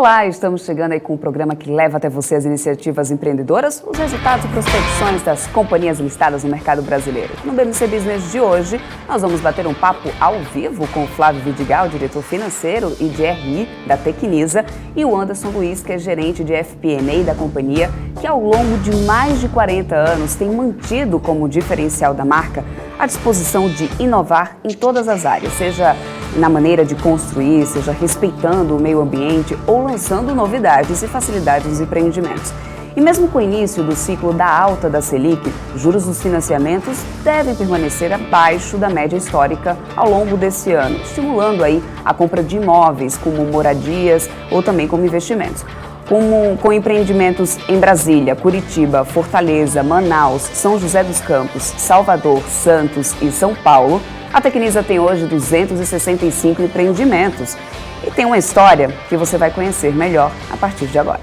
Olá, estamos chegando aí com um programa que leva até você as iniciativas empreendedoras, os resultados e prospecções das companhias listadas no mercado brasileiro. No BMC Business de hoje, nós vamos bater um papo ao vivo com o Flávio Vidigal, diretor financeiro e de RI da Tecnisa, e o Anderson Luiz, que é gerente de FP&A da companhia, que ao longo de mais de 40 anos tem mantido como diferencial da marca a disposição de inovar em todas as áreas, seja na maneira de construir, seja respeitando o meio ambiente ou lançando novidades e facilidades nos empreendimentos. E mesmo com o início do ciclo da alta da Selic, juros dos financiamentos devem permanecer abaixo da média histórica ao longo desse ano, estimulando aí a compra de imóveis como moradias ou também como investimentos. Com empreendimentos em Brasília, Curitiba, Fortaleza, Manaus, São José dos Campos, Salvador, Santos e São Paulo, a Tecnisa tem hoje 265 empreendimentos e tem uma história que você vai conhecer melhor a partir de agora.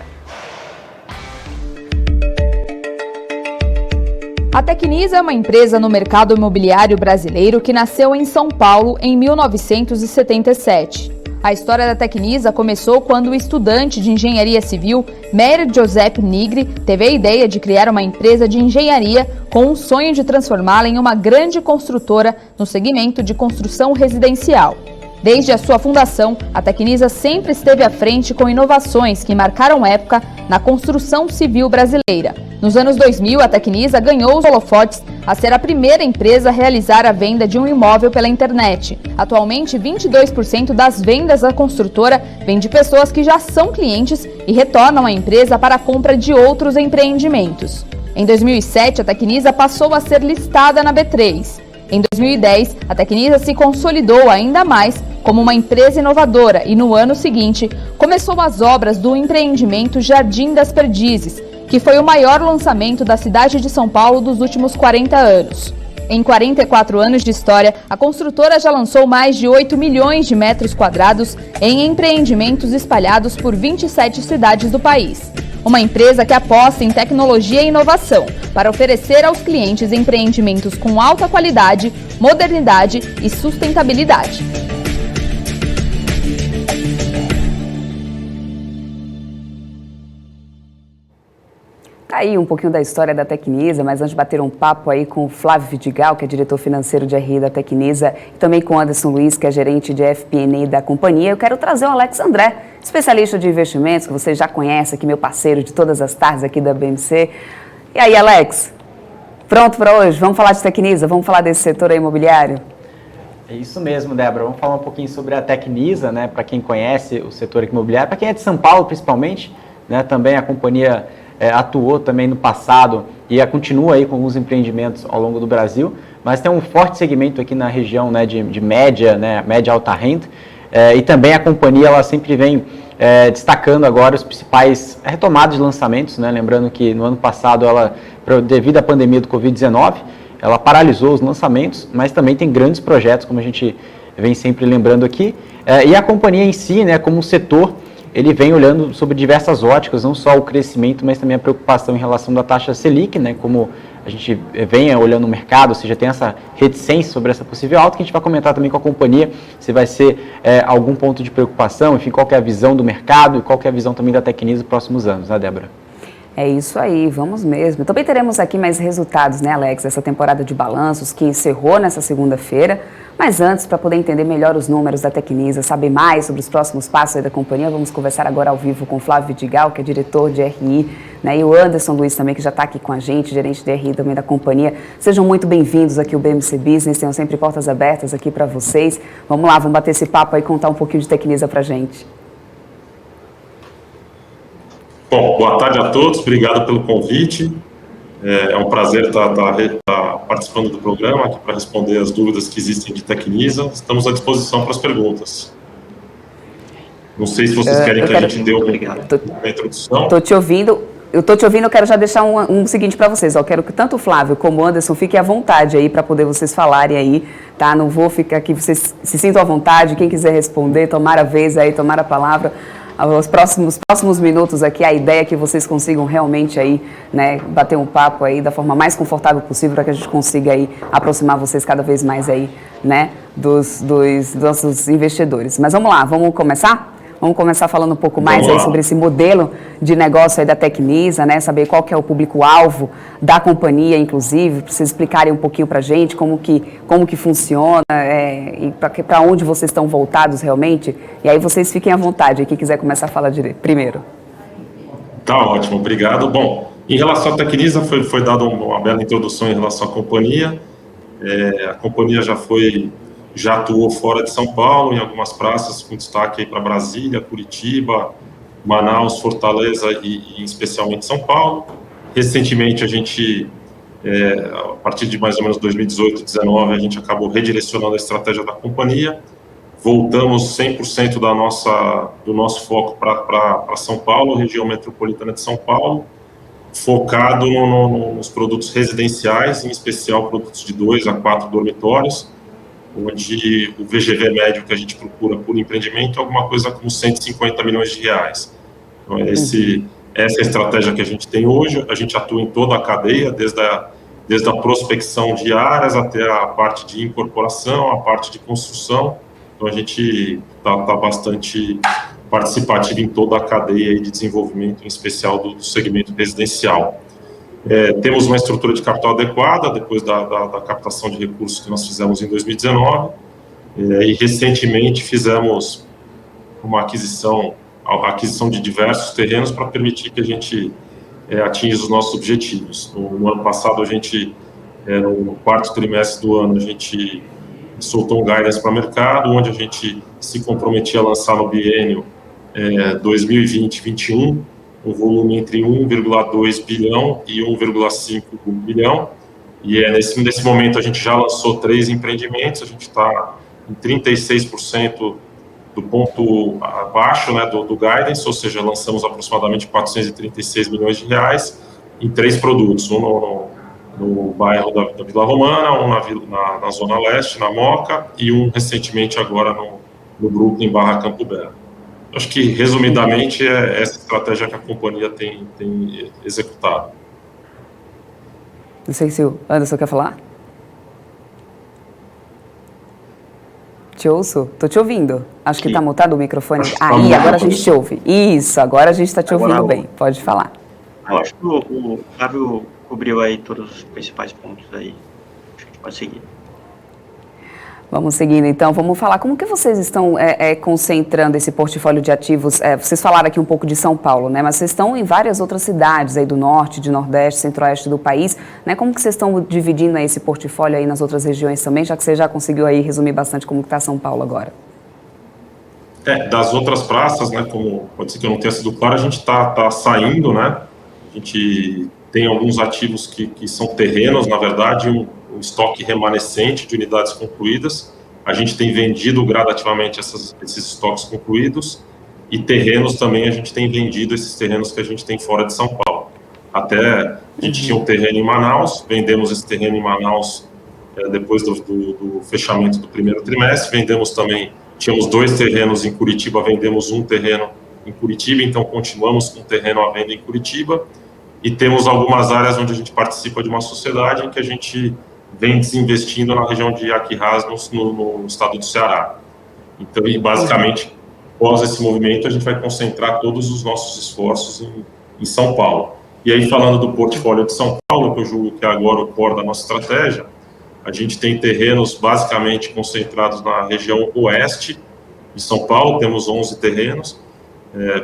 A Tecnisa é uma empresa no mercado imobiliário brasileiro que nasceu em São Paulo em 1977. A história da Tecnisa começou quando o estudante de engenharia civil, Meir Giuseppe Nigri, teve a ideia de criar uma empresa de engenharia com o sonho de transformá-la em uma grande construtora no segmento de construção residencial. Desde a sua fundação, a Tecnisa sempre esteve à frente com inovações que marcaram época na construção civil brasileira. Nos anos 2000, a Tecnisa ganhou os holofotes a ser a primeira empresa a realizar a venda de um imóvel pela internet. Atualmente, 22% das vendas da construtora vêm de pessoas que já são clientes e retornam à empresa para a compra de outros empreendimentos. Em 2007, a Tecnisa passou a ser listada na B3. Em 2010, a Tecnisa se consolidou ainda mais como uma empresa inovadora e, no ano seguinte, começou as obras do empreendimento Jardim das Perdizes, que foi o maior lançamento da cidade de São Paulo dos últimos 40 anos. Em 44 anos de história, a construtora já lançou mais de 8 milhões de metros quadrados em empreendimentos espalhados por 27 cidades do país. Uma empresa que aposta em tecnologia e inovação para oferecer aos clientes empreendimentos com alta qualidade, modernidade e sustentabilidade. Tá aí um pouquinho da história da Tecnisa, mas antes de bater um papo aí com o Flávio Vidigal, que é diretor financeiro de RI da Tecnisa, e também com o Anderson Luiz, que é gerente de FP&A da companhia, eu quero trazer o Alex André, especialista de investimentos, que você já conhece aqui, meu parceiro de todas as tardes aqui da BMC. E aí, Alex, pronto para hoje? Vamos falar de Tecnisa? Vamos falar desse setor imobiliário? É isso mesmo, Débora. Vamos falar um pouquinho sobre a Tecnisa, né? Para quem conhece o setor imobiliário, para quem é de São Paulo, principalmente, né? Também a companhia atuou também no passado e continua aí com alguns empreendimentos ao longo do Brasil, mas tem um forte segmento aqui na região, né, de média, né, média alta renda, e também a companhia ela sempre vem destacando agora os principais retomadas de lançamentos, né, lembrando que no ano passado ela, devido à pandemia do Covid-19, ela paralisou os lançamentos, mas também tem grandes projetos, como a gente vem sempre lembrando aqui, e a companhia em si, né, como um setor, ele vem olhando sobre diversas óticas, não só o crescimento, mas também a preocupação em relação da taxa Selic, né, como a gente vem olhando o mercado, ou seja, tem essa reticência sobre essa possível alta, que a gente vai comentar também com a companhia, se vai ser algum ponto de preocupação, enfim, qual que é a visão do mercado e qual que é a visão também da Tecnisa nos próximos anos, né, Débora? É isso aí, vamos mesmo. Também teremos aqui mais resultados, né, Alex, dessa temporada de balanços que encerrou nessa segunda-feira. Mas antes, para poder entender melhor os números da Tecnisa, saber mais sobre os próximos passos aí da companhia, vamos conversar agora ao vivo com o Flávio Vidigal, que é diretor de RI, né, e o Anderson Luiz também, que já está aqui com a gente, gerente de RI também da companhia. Sejam muito bem-vindos aqui ao BMC Business, tenham sempre portas abertas aqui para vocês. Vamos lá, vamos bater esse papo aí e contar um pouquinho de Tecnisa para a gente. Bom, boa tarde a todos, obrigado pelo convite. É um prazer estar participando do programa aqui para responder as dúvidas que existem de Tecnisa. Estamos à disposição para as perguntas. Não sei se vocês querem que a gente dê uma introdução. Estou te ouvindo. Eu estou te ouvindo, eu quero já deixar um seguinte para vocês. Eu quero que tanto o Flávio como o Anderson fiquem à vontade aí para poder vocês falarem aí, tá? Não vou ficar aqui, vocês se sintam à vontade. Quem quiser responder, tomar a vez aí, tomar a palavra. Os próximos minutos aqui, a ideia é que vocês consigam realmente aí, né, bater um papo aí da forma mais confortável possível para que a gente consiga aí aproximar vocês cada vez mais aí, né, dos nossos investidores. Mas vamos lá, vamos começar? Vamos começar falando um pouco mais aí sobre esse modelo de negócio aí da Tecnisa, né? Saber qual que é o público-alvo da companhia, inclusive, para vocês explicarem um pouquinho para a gente como que funciona e para onde vocês estão voltados realmente. E aí vocês fiquem à vontade, quem quiser começar a falar primeiro. Tá ótimo, obrigado. Bom, em relação à Tecnisa, foi dada uma bela introdução em relação à companhia. A companhia já atuou fora de São Paulo, em algumas praças, com destaque para Brasília, Curitiba, Manaus, Fortaleza e especialmente São Paulo. Recentemente, a gente, a partir de mais ou menos 2018, 2019, a gente acabou redirecionando a estratégia da companhia. Voltamos 100% do nosso foco para São Paulo, região metropolitana de São Paulo, focado nos produtos residenciais, em especial produtos de 2 a 4 dormitórios, onde o VGV médio que a gente procura por empreendimento é alguma coisa como 150 milhões de reais. Então, essa é a estratégia que a gente tem hoje. A gente atua em toda a cadeia, desde a prospecção de áreas até a parte de incorporação, a parte de construção. Então, a gente está bastante participativo em toda a cadeia de desenvolvimento, em especial do segmento residencial. Temos uma estrutura de capital adequada, depois da captação de recursos que nós fizemos em 2019, e recentemente fizemos uma aquisição de diversos terrenos para permitir que a gente atinja os nossos objetivos. No ano passado, no quarto trimestre do ano, a gente soltou um guidance para o mercado, onde a gente se comprometia a lançar no biênio 2020-21, um volume entre 1,2 bilhão e 1,5 bilhão, e nesse momento a gente já lançou 3 empreendimentos, a gente está em 36% do ponto abaixo, né, do guidance, ou seja, lançamos aproximadamente 436 milhões de reais em 3 produtos, um no bairro da Vila Romana, um na Zona Leste, na Moca, e um recentemente agora no Brooklyn / Campo Belo. Acho que, resumidamente, é essa estratégia que a companhia tem executado. Não sei se o Anderson quer falar. Te ouço? Estou te ouvindo. Acho que está mutado o microfone. Aí, agora a gente te ouve. Isso, agora a gente está te ouvindo bem. Pode falar. Eu acho que o Flávio cobriu aí todos os principais pontos aí. Acho que a gente pode seguir. Vamos seguindo, então. Vamos falar como que vocês estão concentrando esse portfólio de ativos. Vocês falaram aqui um pouco de São Paulo, né? Mas vocês estão em várias outras cidades aí do norte, de nordeste, centro-oeste do país, né? Como que vocês estão dividindo aí esse portfólio aí nas outras regiões também, já que você já conseguiu aí resumir bastante como que está São Paulo agora? Das outras praças, né? Como pode ser que eu não tenha sido claro, a gente está saindo, né? A gente tem alguns ativos que são terrenos, na verdade, um estoque remanescente de unidades concluídas. A gente tem vendido gradativamente esses estoques concluídos, e terrenos também a gente tem vendido esses terrenos que a gente tem fora de São Paulo. Até a gente tinha um terreno em Manaus, vendemos esse terreno em Manaus depois do fechamento do primeiro trimestre, vendemos também, tínhamos 2 terrenos em Curitiba, vendemos um terreno em Curitiba, então continuamos com o terreno à venda em Curitiba, e temos algumas áreas onde a gente participa de uma sociedade em que a gente vem desinvestindo na região de Aquirás, no estado do Ceará. Então, basicamente, após esse movimento, a gente vai concentrar todos os nossos esforços em São Paulo. E aí, falando do portfólio de São Paulo, que eu julgo que é agora o core da nossa estratégia, a gente tem terrenos basicamente concentrados na região oeste de São Paulo, temos 11 terrenos,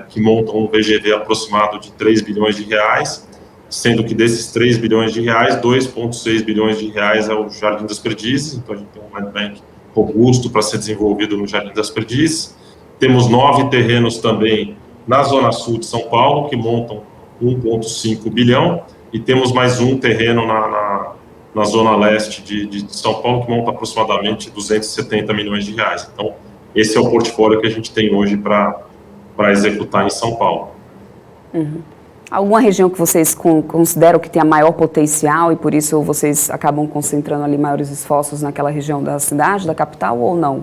que montam um VGV aproximado de 3 bilhões de reais, sendo que desses 3 bilhões de reais, 2,6 bilhões de reais é o Jardim das Perdizes, então a gente tem um land bank robusto para ser desenvolvido no Jardim das Perdizes. Temos 9 terrenos também na Zona Sul de São Paulo, que montam 1,5 bilhão, e temos mais um terreno na Zona Leste de São Paulo, que monta aproximadamente 270 milhões de reais. Então, esse é o portfólio que a gente tem hoje para executar em São Paulo. Uhum. Alguma região que vocês consideram que tem a maior potencial e por isso vocês acabam concentrando ali maiores esforços naquela região da cidade, da capital, ou não?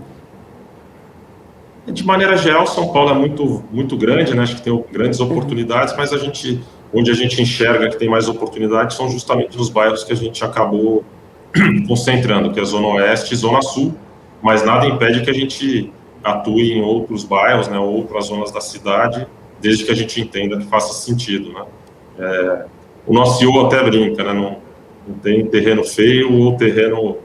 De maneira geral, São Paulo é muito grande, né? Acho que tem grandes oportunidades, mas onde a gente enxerga que tem mais oportunidades são justamente nos bairros que a gente acabou concentrando, que é a Zona Oeste e Zona Sul, mas nada impede que a gente atue em outros bairros, né, outras zonas da cidade, desde que a gente entenda que faça sentido, né. O nosso CEO até brinca, né, não tem terreno feio ou terreno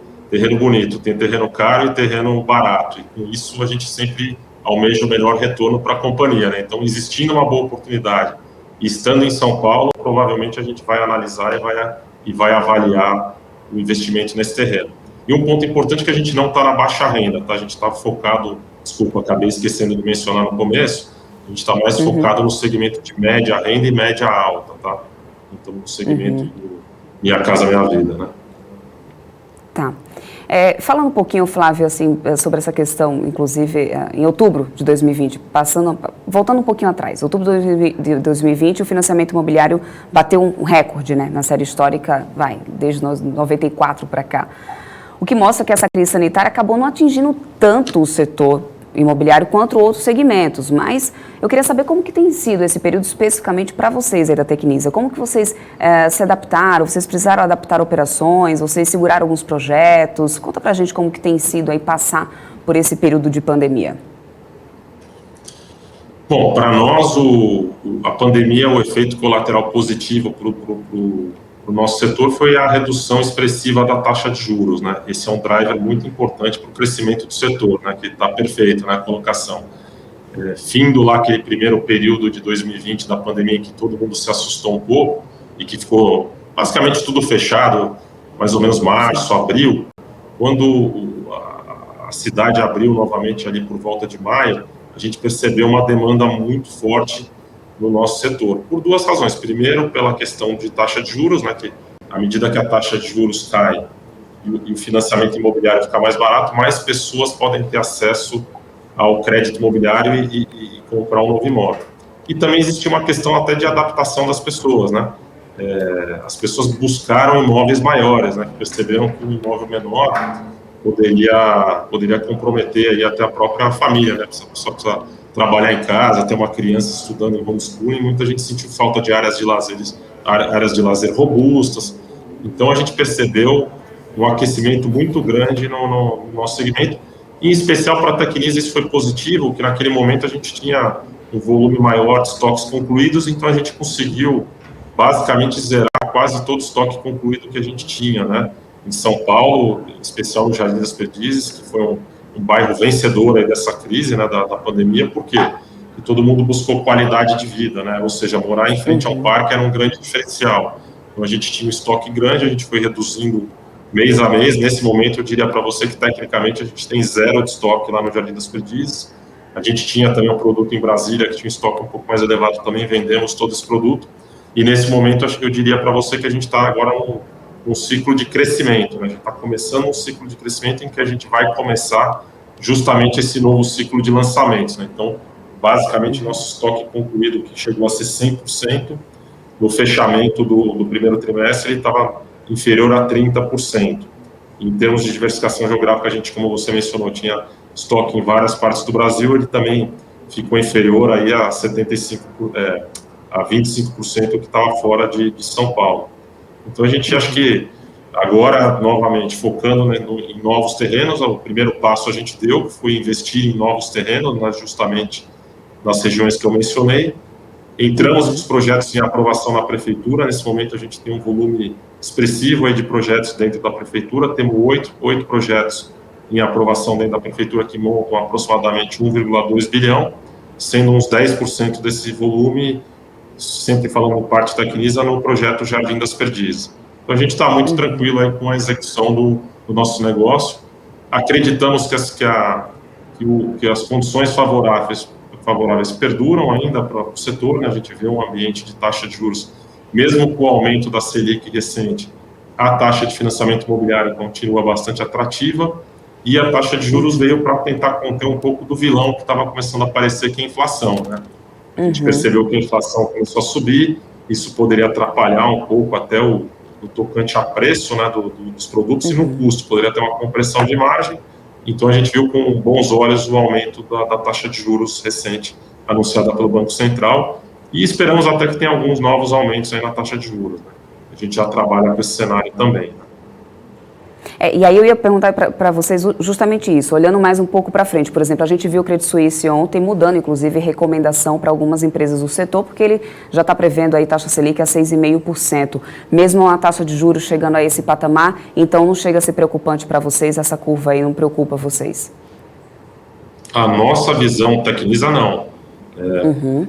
bonito, tem terreno caro e terreno barato, e com isso a gente sempre almeja o melhor retorno para a companhia, né. Então, existindo uma boa oportunidade e estando em São Paulo, provavelmente a gente vai analisar e vai avaliar o investimento nesse terreno. E um ponto importante é que a gente não está na baixa renda, tá? A gente está focado, desculpa, acabei esquecendo de mencionar no começo, a gente está mais focado no segmento de média renda e média alta, tá? Então, no segmento do Minha Casa Minha Vida, né? Tá. Falando um pouquinho, Flávio, assim, sobre essa questão, inclusive, em outubro de 2020, voltando um pouquinho atrás, outubro de 2020, o financiamento imobiliário bateu um recorde, né, na série histórica, desde 94 para cá. O que mostra que essa crise sanitária acabou não atingindo tanto o setor imobiliário quanto outros segmentos, mas eu queria saber como que tem sido esse período especificamente para vocês aí da Tecnisa, como que vocês se adaptaram, vocês precisaram adaptar operações, vocês seguraram alguns projetos, conta pra gente como que tem sido aí passar por esse período de pandemia. Bom, para nós a pandemia, o efeito colateral positivo para o nosso setor foi a redução expressiva da taxa de juros, né? Esse é um driver muito importante para o crescimento do setor, né? Que está perfeito, né? A colocação. Findo lá aquele primeiro período de 2020 da pandemia em que todo mundo se assustou um pouco e que ficou basicamente tudo fechado, mais ou menos março, abril, quando a cidade abriu novamente ali por volta de maio, a gente percebeu uma demanda muito forte no nosso setor, por duas razões. Primeiro, pela questão de taxa de juros, né, que à medida que a taxa de juros cai e o financiamento imobiliário fica mais barato, mais pessoas podem ter acesso ao crédito imobiliário e comprar um novo imóvel. E também existia uma questão até de adaptação das pessoas, né? As pessoas buscaram imóveis maiores, né, perceberam que um imóvel menor poderia comprometer aí até a própria família, né? A pessoa precisa trabalhar em casa, ter uma criança estudando em homeschooling, muita gente sentiu falta de áreas de lazer robustas. Então a gente percebeu um aquecimento muito grande no nosso segmento, e em especial para a Tecnisa isso foi positivo, que naquele momento a gente tinha um volume maior de estoques concluídos, então a gente conseguiu basicamente zerar quase todo o estoque concluído que a gente tinha, né? Em São Paulo, em especial no Jardim das Perdizes, que foi um bairro vencedor aí dessa crise, né, da pandemia, porque todo mundo buscou qualidade de vida, né, ou seja, morar em frente ao parque era um grande diferencial. Então a gente tinha um estoque grande, a gente foi reduzindo mês a mês. Nesse momento eu diria para você que tecnicamente a gente tem zero de estoque lá no Jardim das Perdizes. A gente tinha também um produto em Brasília que tinha um estoque um pouco mais elevado, também vendemos todo esse produto, e nesse momento eu diria para você que a gente está agora um ciclo de crescimento, né? A gente está começando um ciclo de crescimento em que a gente vai começar justamente esse novo ciclo de lançamentos, né? Então, basicamente, nosso estoque concluído, que chegou a ser 100%, no fechamento do primeiro trimestre, ele estava inferior a 30%. Em termos de diversificação geográfica, a gente, como você mencionou, tinha estoque em várias partes do Brasil, ele também ficou inferior aí a 25% que estava fora de São Paulo. Então, a gente acha que agora, novamente, focando, né, em novos terrenos, o primeiro passo a gente deu, que foi investir em novos terrenos, né, justamente nas regiões que eu mencionei. Entramos nos projetos em aprovação na Prefeitura. Nesse momento, a gente tem um volume expressivo aí de projetos dentro da Prefeitura. Temos oito projetos em aprovação dentro da Prefeitura que montam aproximadamente 1,2 bilhão, sendo uns 10% desse volume, sempre falando parte da Tecnisa, no projeto Jardim das Perdizes. Então, a gente está muito tranquilo aí com a execução do nosso negócio. Acreditamos que as condições favoráveis perduram ainda para o setor, né? A gente vê um ambiente de taxa de juros, mesmo com o aumento da Selic recente, a taxa de financiamento imobiliário continua bastante atrativa, e a taxa de juros veio para tentar conter um pouco do vilão que estava começando a aparecer, que é a inflação, né? A gente percebeu que a inflação começou a subir, isso poderia atrapalhar um pouco até o tocante a preço, né, dos produtos, e no custo, poderia ter uma compressão de margem. Então a gente viu com bons olhos o aumento da taxa de juros recente anunciada pelo Banco Central, e esperamos até que tenha alguns novos aumentos aí na taxa de juros, né? A gente já trabalha com esse cenário também, né? E aí eu ia perguntar para vocês justamente isso, olhando mais um pouco para frente. Por exemplo, a gente viu o Credit Suisse ontem mudando, inclusive, recomendação para algumas empresas do setor, porque ele já está prevendo aí taxa Selic a 6,5%. Mesmo a taxa de juros chegando a esse patamar, então não chega a ser preocupante para vocês, essa curva aí não preocupa vocês? A nossa visão Tecnisa não.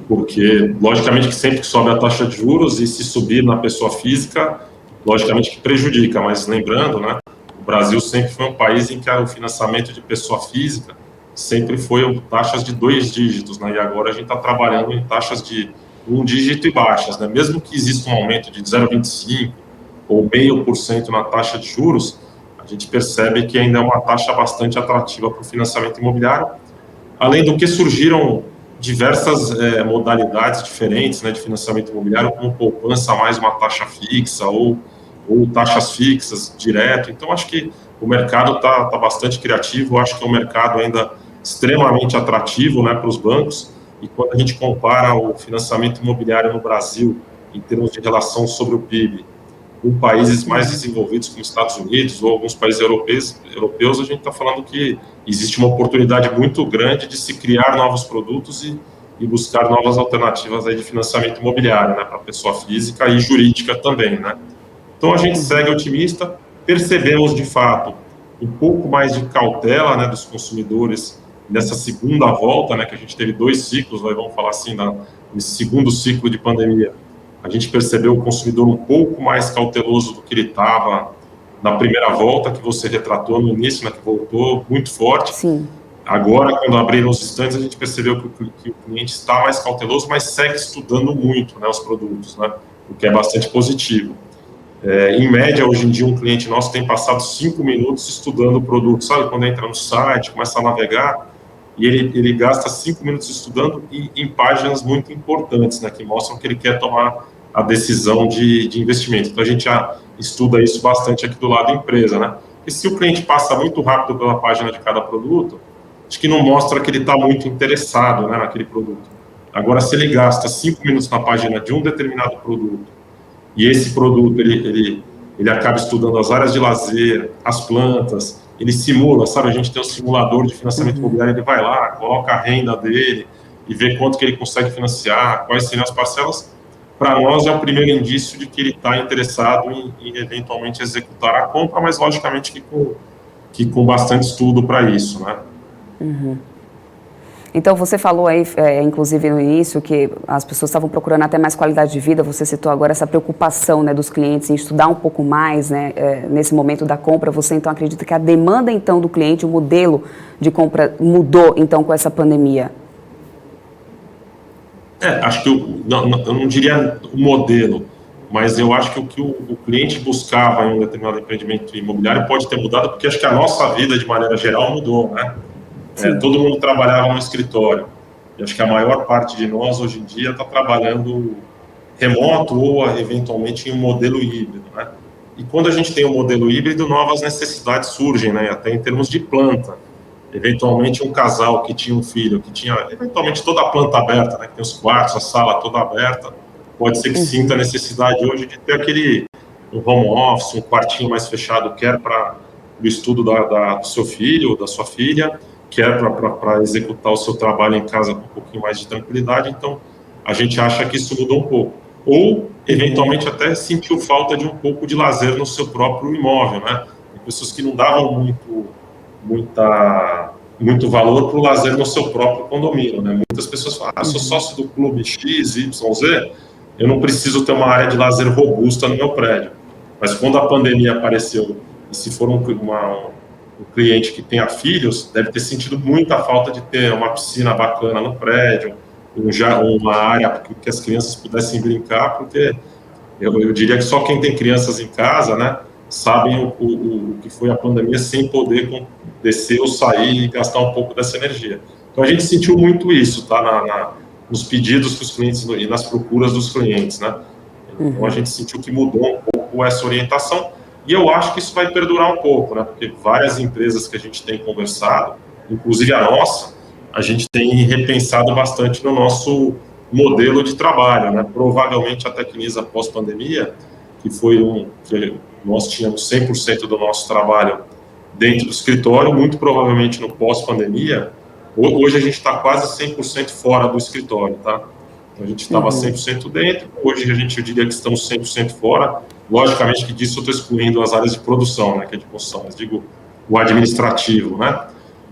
Porque, logicamente, que sempre que sobe a taxa de juros e se subir na pessoa física, logicamente que prejudica, mas lembrando, né, o Brasil sempre foi um país em que o financiamento de pessoa física sempre foi taxas de 2 dígitos, né, e agora a gente está trabalhando em taxas de 1 dígito e baixas, né, mesmo que exista um aumento de 0,25% ou 0,5% na taxa de juros, a gente percebe que ainda é uma taxa bastante atrativa para o financiamento imobiliário, além do que surgiram diversas modalidades diferentes, né, de financiamento imobiliário, como poupança mais uma taxa fixa ou taxas fixas direto. Então, acho que o mercado está bastante criativo, acho que é um mercado ainda extremamente atrativo, né, para os bancos, e quando a gente compara o financiamento imobiliário no Brasil, em termos de relação sobre o PIB, com países mais desenvolvidos como Estados Unidos ou alguns países europeus, a gente está falando que existe uma oportunidade muito grande de se criar novos produtos e buscar novas alternativas aí de financiamento imobiliário, né, para pessoa física e jurídica também, né. Então a gente segue otimista, percebemos de fato um pouco mais de cautela, né, dos consumidores nessa segunda volta, né, que a gente teve 2 ciclos, vamos falar assim, nesse segundo ciclo de pandemia. A gente percebeu o consumidor um pouco mais cauteloso do que ele estava na primeira volta, que você retratou no início, né, que voltou muito forte. Sim. Agora, quando abriram os estandes, a gente percebeu que o cliente está mais cauteloso, mas segue estudando muito, né, os produtos, né, o que é bastante positivo. Em média, hoje em dia, um cliente nosso tem passado 5 minutos estudando o produto, sabe? Quando entra no site, começa a navegar, e ele gasta 5 minutos estudando em páginas muito importantes, né, que mostram que ele quer tomar a decisão de investimento. Então, a gente já estuda isso bastante aqui do lado da empresa, né? E se o cliente passa muito rápido pela página de cada produto, acho que não mostra que ele está muito interessado, né, naquele produto. Agora, se ele gasta 5 minutos na página de um determinado produto, e esse produto ele acaba estudando as áreas de lazer, as plantas, ele simula, sabe? A gente tem um simulador de financiamento imobiliário, ele vai lá, coloca a renda dele e vê quanto que ele consegue financiar, quais seriam as parcelas. Para nós é o primeiro indício de que ele está interessado em eventualmente executar a compra, mas logicamente que com bastante estudo para isso, né? Então, você falou aí, inclusive no início, que as pessoas estavam procurando até mais qualidade de vida. Você citou agora essa preocupação, né, dos clientes em estudar um pouco mais, né, nesse momento da compra. Você, então, acredita que a demanda, então, do cliente, o modelo de compra mudou, então, com essa pandemia? Acho que eu não diria o modelo, mas eu acho que o que o cliente buscava em um determinado empreendimento imobiliário pode ter mudado, porque acho que a nossa vida, de maneira geral, mudou, né? Todo mundo trabalhava no escritório. E acho que a maior parte de nós, hoje em dia, está trabalhando remoto ou, eventualmente, em um modelo híbrido, né? E quando a gente tem um modelo híbrido, novas necessidades surgem, né? Até em termos de planta. Eventualmente, um casal que tinha um filho, que tinha, eventualmente, toda a planta aberta, né? Que tem os quartos, a sala toda aberta, pode ser que sinta a necessidade hoje de ter um home office, um quartinho mais fechado, quer para o estudo do seu filho ou da sua filha, quer para executar o seu trabalho em casa com um pouquinho mais de tranquilidade. Então, a gente acha que isso mudou um pouco. Ou, eventualmente, até sentiu falta de um pouco de lazer no seu próprio imóvel, né? Tem pessoas que não davam muito valor para o lazer no seu próprio condomínio, né? Muitas pessoas falam, eu sou sócio do clube X, Y, Z, eu não preciso ter uma área de lazer robusta no meu prédio. Mas quando a pandemia apareceu, e se for um cliente que tenha filhos, deve ter sentido muita falta de ter uma piscina bacana no prédio, uma área que as crianças pudessem brincar, porque eu diria que só quem tem crianças em casa, né, sabem o que foi a pandemia sem poder descer ou sair e gastar um pouco dessa energia. Então a gente sentiu muito isso, tá, nos pedidos que os clientes e nas procuras dos clientes, né. Então a gente sentiu que mudou um pouco essa orientação. E eu acho que isso vai perdurar um pouco, né? Porque várias empresas que a gente tem conversado, inclusive a nossa, a gente tem repensado bastante no nosso modelo de trabalho, né? Provavelmente a Tecnisa pós-pandemia que que nós tínhamos 100% do nosso trabalho dentro do escritório, muito provavelmente no pós-pandemia, hoje a gente está quase 100% fora do escritório, tá? Então, a gente estava 100% dentro, hoje eu diria que estamos 100% fora. Logicamente que disso eu estou excluindo as áreas de produção, né, que é de construção, mas digo o administrativo, né?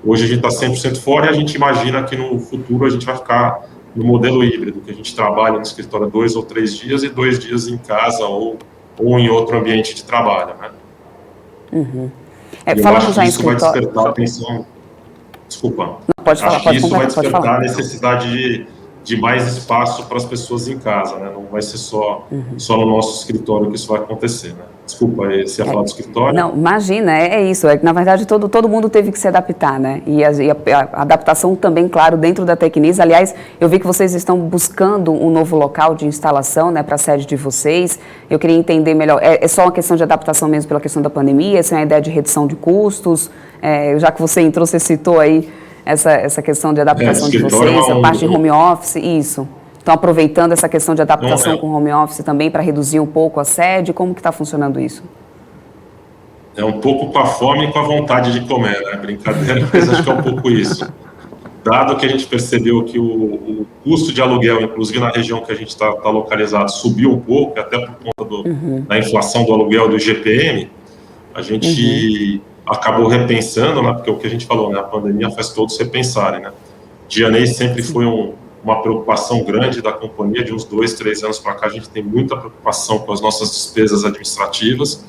Hoje a gente está 100% fora e a gente imagina que no futuro a gente vai ficar no modelo híbrido, que a gente trabalha no escritório 2 ou 3 dias e 2 dias em casa ou em outro ambiente de trabalho, né? Falando já em isso vai escritório... despertar a atenção... Desculpa. Não, pode falar, acho que isso vai pode despertar falar. a necessidade de mais espaço para as pessoas em casa, né? Não vai ser só no nosso escritório que isso vai acontecer, né? Desculpa, você ia falar do escritório? Não, imagina, é isso. É que, na verdade, todo mundo teve que se adaptar, né? E a adaptação também, claro, dentro da Tecnisa. Aliás, eu vi que vocês estão buscando um novo local de instalação, né, para a sede de vocês. Eu queria entender melhor. É só uma questão de adaptação mesmo pela questão da pandemia? Essa é uma ideia de redução de custos? Já que você entrou, você citou aí essa questão de adaptação de vocês, a parte de home office, isso. Estão aproveitando essa questão de adaptação com home office também para reduzir um pouco a sede? Como que está funcionando isso? É um pouco com a fome e com a vontade de comer, né? Brincadeira, mas acho que é um pouco isso. Dado que a gente percebeu que o custo de aluguel, inclusive na região que a gente está localizado, subiu um pouco, até por conta da inflação do aluguel do IGPM, a gente acabou repensando, né? Porque o que a gente falou, né? A pandemia faz todos repensarem, né? G&A sempre foi uma preocupação grande da companhia. De uns 2, 3 anos para cá, a gente tem muita preocupação com as nossas despesas administrativas.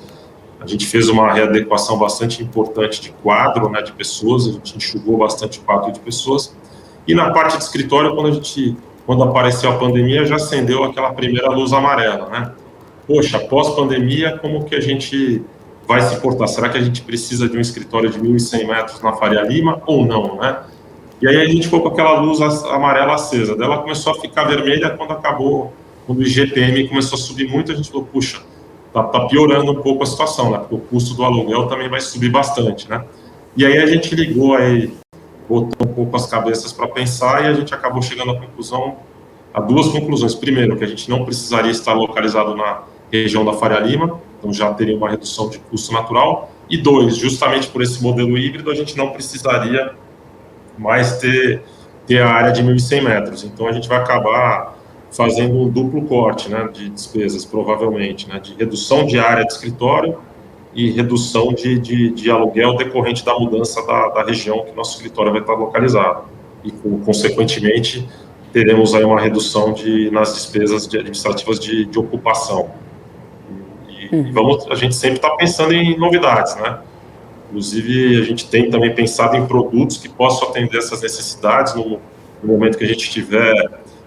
A gente fez uma readequação bastante importante de quadro, né, de pessoas, a gente enxugou bastante o quadro de pessoas. E na parte de escritório, quando apareceu a pandemia, já acendeu aquela primeira luz amarela, né? Poxa, pós-pandemia, como que a gente vai se portar? Será que a gente precisa de um escritório de 1.100 metros na Faria Lima ou não, né? E aí a gente ficou com aquela luz amarela acesa. Daí ela começou a ficar vermelha quando o IGPM começou a subir muito, a gente falou, puxa, tá piorando um pouco a situação, né? Porque o custo do aluguel também vai subir bastante, né? E aí a gente ligou aí, botou um pouco as cabeças para pensar e a gente acabou chegando a duas conclusões. Primeiro, que a gente não precisaria estar localizado na região da Faria Lima, então já teria uma redução de custo natural. E 2, justamente por esse modelo híbrido, a gente não precisaria mais ter a área de 1.100 metros. Então, a gente vai acabar fazendo um duplo corte, né, de despesas, provavelmente, né, de redução de área de escritório e redução de aluguel decorrente da mudança da região que nosso escritório vai estar localizado. E, consequentemente, teremos aí uma redução nas despesas administrativas de ocupação. A gente sempre está pensando em novidades, né? Inclusive, a gente tem também pensado em produtos que possam atender essas necessidades. No momento que a gente estiver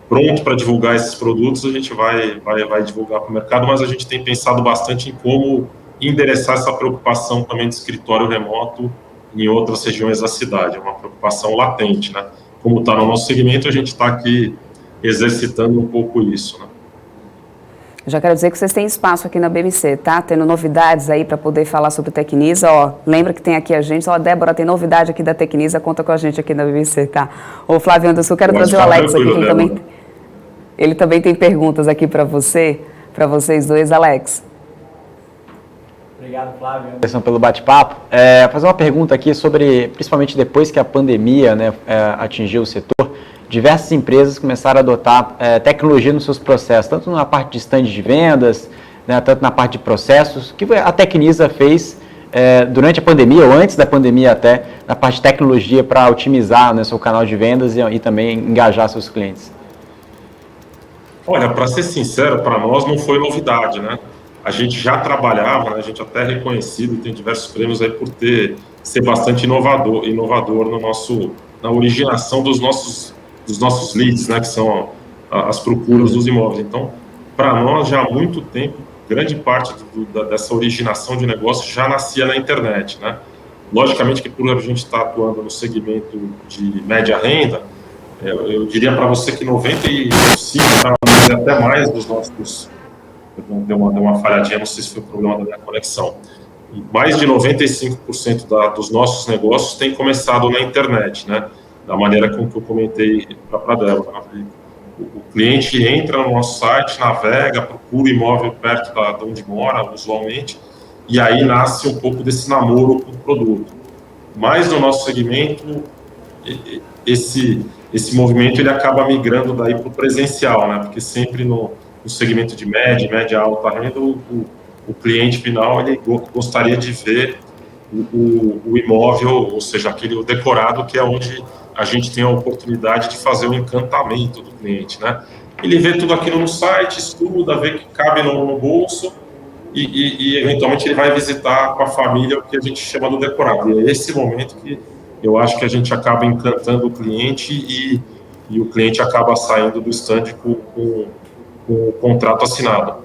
pronto para divulgar esses produtos, a gente vai divulgar para o mercado, mas a gente tem pensado bastante em como endereçar essa preocupação também de escritório remoto em outras regiões da cidade. É uma preocupação latente, né? Como está no nosso segmento, a gente está aqui exercitando um pouco isso, né? Já quero dizer que vocês têm espaço aqui na BMC, tá? Tendo novidades aí para poder falar sobre Tecnisa, ó. Lembra que tem aqui a gente, ó, Débora, tem novidade aqui da Tecnisa, conta com a gente aqui na BMC, tá? Ô, Flávio Anderson, eu quero trazer o Alex aqui, que ele também tem perguntas aqui para vocês dois, Alex. Obrigado, Flávio Anderson, pelo bate-papo. Fazer uma pergunta aqui sobre, principalmente depois que a pandemia, né, atingiu o setor, diversas empresas começaram a adotar tecnologia nos seus processos, tanto na parte de stand de vendas, né, tanto na parte de processos. O que a Tecnisa fez durante a pandemia, ou antes da pandemia até, na parte de tecnologia para otimizar, né, seu canal de vendas e também engajar seus clientes? Olha, para ser sincero, para nós não foi novidade, né? A gente já trabalhava, né, a gente até é reconhecido, tem diversos prêmios aí por ser bastante inovador na originação dos nossos leads, né, que são as procuras dos imóveis. Então, para nós, já há muito tempo, grande parte dessa originação de negócio já nascia na internet, né? Logicamente que por a gente estar atuando no segmento de média renda, eu diria para você que 95%, até mais dos nossos... Deu uma falhadinha, não sei se foi o problema da minha conexão. Mais de 95% dos nossos negócios tem começado na internet, né? Da maneira como que eu comentei para a Débora. o cliente entra no nosso site, navega, procura o imóvel perto de onde mora, usualmente, e aí nasce um pouco desse namoro com o produto. Mas no nosso segmento, esse movimento ele acaba migrando daí para o presencial, né? Porque sempre no segmento de média alta renda, o cliente final ele gostaria de ver o imóvel, ou seja, o decorado, que é onde a gente tem a oportunidade de fazer o encantamento do cliente, né? Ele vê tudo aquilo no site, estuda, vê que cabe no bolso e eventualmente ele vai visitar com a família o que a gente chama do decorado. E é esse momento que eu acho que a gente acaba encantando o cliente e o cliente acaba saindo do stand com o contrato assinado.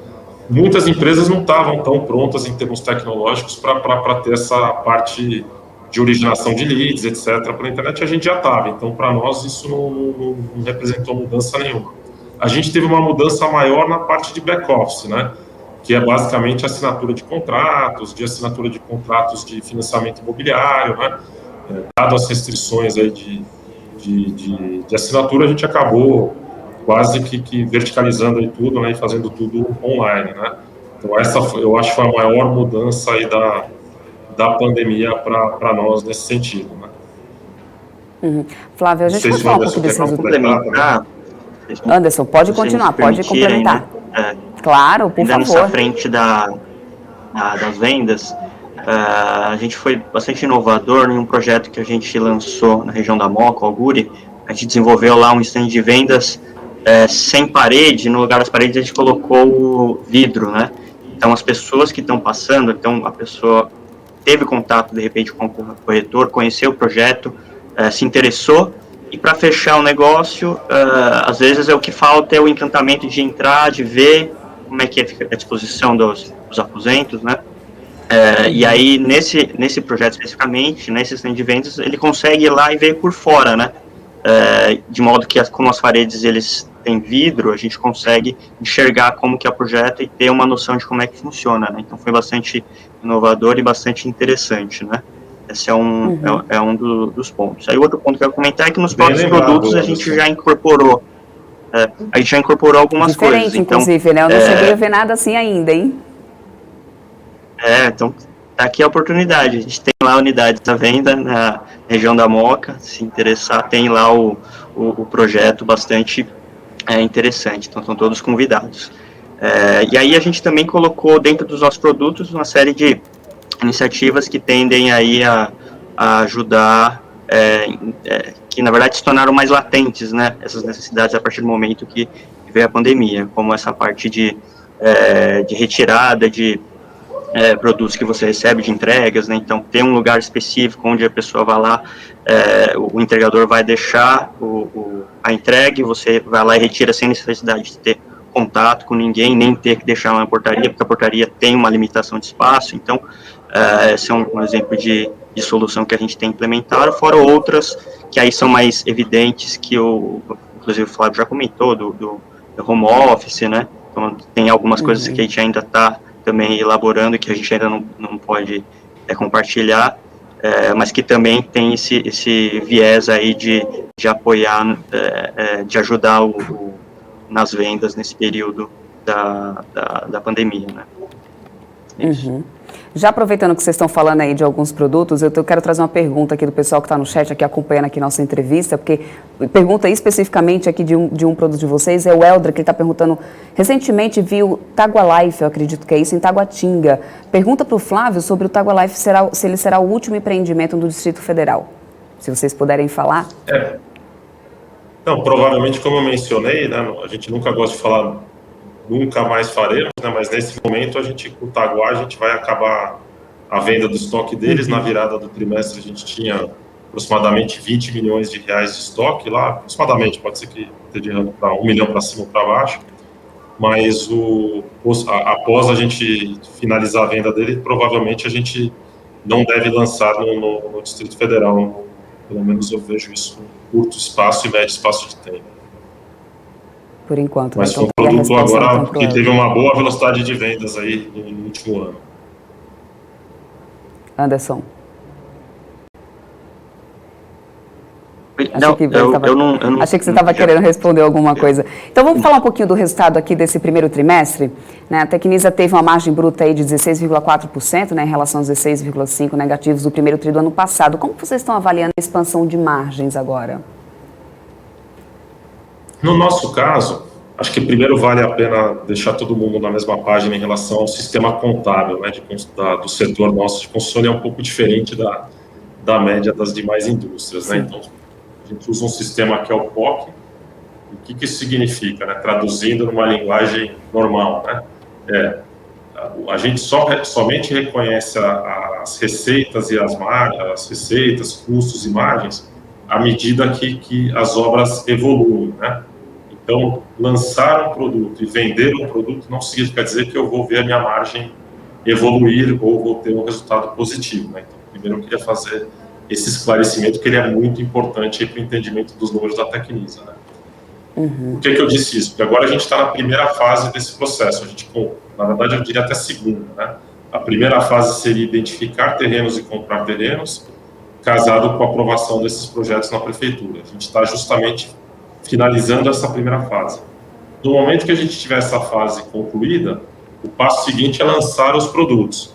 Muitas empresas não estavam tão prontas em termos tecnológicos para ter essa parte de originação de leads, etc. Pela internet a gente já estava, então para nós isso não representou mudança nenhuma. A gente teve uma mudança maior na parte de back-office, né? Que é basicamente a assinatura de contratos de financiamento imobiliário, né? Dado as restrições aí de assinatura, a gente acabou quase que verticalizando aí tudo, né, e fazendo tudo online, né? Então essa eu acho que foi a maior mudança aí da pandemia para nós nesse sentido, né? Flávio, a gente pode falar um pouco desse complementar. Anderson, pode continuar, pode complementar. Claro, por ainda favor. Nessa frente das vendas, a gente foi bastante inovador em um projeto que a gente lançou na região da Moca, o Auguri. A gente desenvolveu lá um stand de vendas sem parede. No lugar das paredes a gente colocou o vidro, né? Então as pessoas que estão passando, então a pessoa teve contato de repente com o corretor, conheceu o projeto, se interessou, e para fechar o negócio, às vezes o que falta é o encantamento de entrar, de ver como é que fica a disposição dos aposentos, né? E aí nesse projeto especificamente, nesse stand de vendas, ele consegue ir lá e ver por fora, né? De modo que como as paredes eles têm vidro, a gente consegue enxergar como que é o projeto e ter uma noção de como é que funciona, né? Então foi bastante inovador e bastante interessante, né? Esse é um dos pontos. Aí outro ponto que eu quero comentar é que nos próprios produtos a gente já incorporou algumas diferente, coisas. Então, inclusive, né? Eu não cheguei a ver nada assim ainda, hein? Então tá aqui a oportunidade. A gente tem lá unidades à venda na região da Moca. Se interessar, tem lá o projeto bastante interessante. Então estão todos convidados. E aí a gente também colocou dentro dos nossos produtos uma série de iniciativas que tendem aí a ajudar, que na verdade se tornaram mais latentes, né? Essas necessidades a partir do momento que veio a pandemia, como essa parte de retirada de produtos que você recebe de entregas, né? Então tem um lugar específico onde a pessoa vai lá, o entregador vai deixar a entrega e você vai lá e retira sem necessidade de ter contato com ninguém, nem ter que deixar uma portaria, porque a portaria tem uma limitação de espaço. Então esse é um exemplo de solução que a gente tem implementado, fora outras que aí são mais evidentes, que inclusive o Flávio já comentou, do home office, né? Então tem algumas coisas que a gente ainda está também elaborando, que a gente ainda não pode compartilhar, mas que também tem esse viés aí de apoiar, de ajudar nas vendas nesse período da pandemia, né? Isso. Já aproveitando que vocês estão falando aí de alguns produtos, eu quero trazer uma pergunta aqui do pessoal que está no chat, aqui acompanhando aqui nossa entrevista, porque pergunta especificamente aqui de um produto de vocês, é o Eldra, que ele está perguntando, recentemente viu Tagualife, eu acredito que é isso, em Taguatinga. Pergunta para o Flávio sobre o Tagualife, se ele será o último empreendimento do Distrito Federal. Se vocês puderem falar. Então, provavelmente, como eu mencionei, né, a gente nunca gosta de falar nunca mais faremos, né, mas nesse momento com o Taguá, a gente vai acabar a venda do estoque deles. Na virada do trimestre a gente tinha aproximadamente 20 milhões de reais de estoque lá, aproximadamente, pode ser que esteja para 1 milhão para cima ou para baixo, mas após a gente finalizar a venda dele, provavelmente a gente não deve lançar no Distrito Federal, pelo menos eu vejo isso no curto espaço e médio espaço de tempo. Por enquanto. Mas foi um produto agora que teve uma boa velocidade de vendas aí no último ano. Anderson. Achei que você estava querendo responder alguma coisa. Então vamos falar um pouquinho do resultado aqui desse primeiro trimestre. Né? A Tecnisa teve uma margem bruta aí de 16,4%, né, em relação aos 16,5% negativos do primeiro tri do ano passado. Como vocês estão avaliando a expansão de margens agora? No nosso caso, acho que primeiro vale a pena deixar todo mundo na mesma página em relação ao sistema contábil, né, do setor nosso de construção. Ele é um pouco diferente da média das demais indústrias, né? Então, a gente usa um sistema que é o POC. O que isso significa, né? Traduzindo numa linguagem normal, né? A gente somente reconhece as receitas e as receitas, custos e margens à medida que as obras evoluem, né? Então, lançar um produto e vender um produto não significa dizer que eu vou ver a minha margem evoluir ou vou ter um resultado positivo, né? Então, primeiro eu queria fazer esse esclarecimento, que ele é muito importante para o entendimento dos números da Tecnisa, né? Por que eu disse isso? Porque agora a gente está na primeira fase desse processo. Na verdade, eu diria até segunda, né? A primeira fase seria identificar terrenos e comprar terrenos, casado com a aprovação desses projetos na prefeitura. A gente está justamente finalizando essa primeira fase. No momento que a gente tiver essa fase concluída, o passo seguinte é lançar os produtos.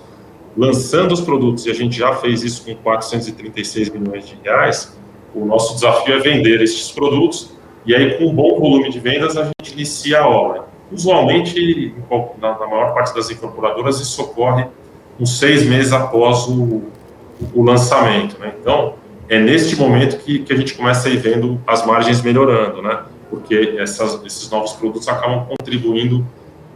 Lançando os produtos, e a gente já fez isso com 436 milhões de reais, o nosso desafio é vender estes produtos, e aí com um bom volume de vendas a gente inicia a obra. Usualmente, na maior parte das incorporadoras, isso ocorre uns 6 meses após o lançamento, né? Então, é neste momento que a gente começa a ir vendo as margens melhorando, né? Porque esses novos produtos acabam contribuindo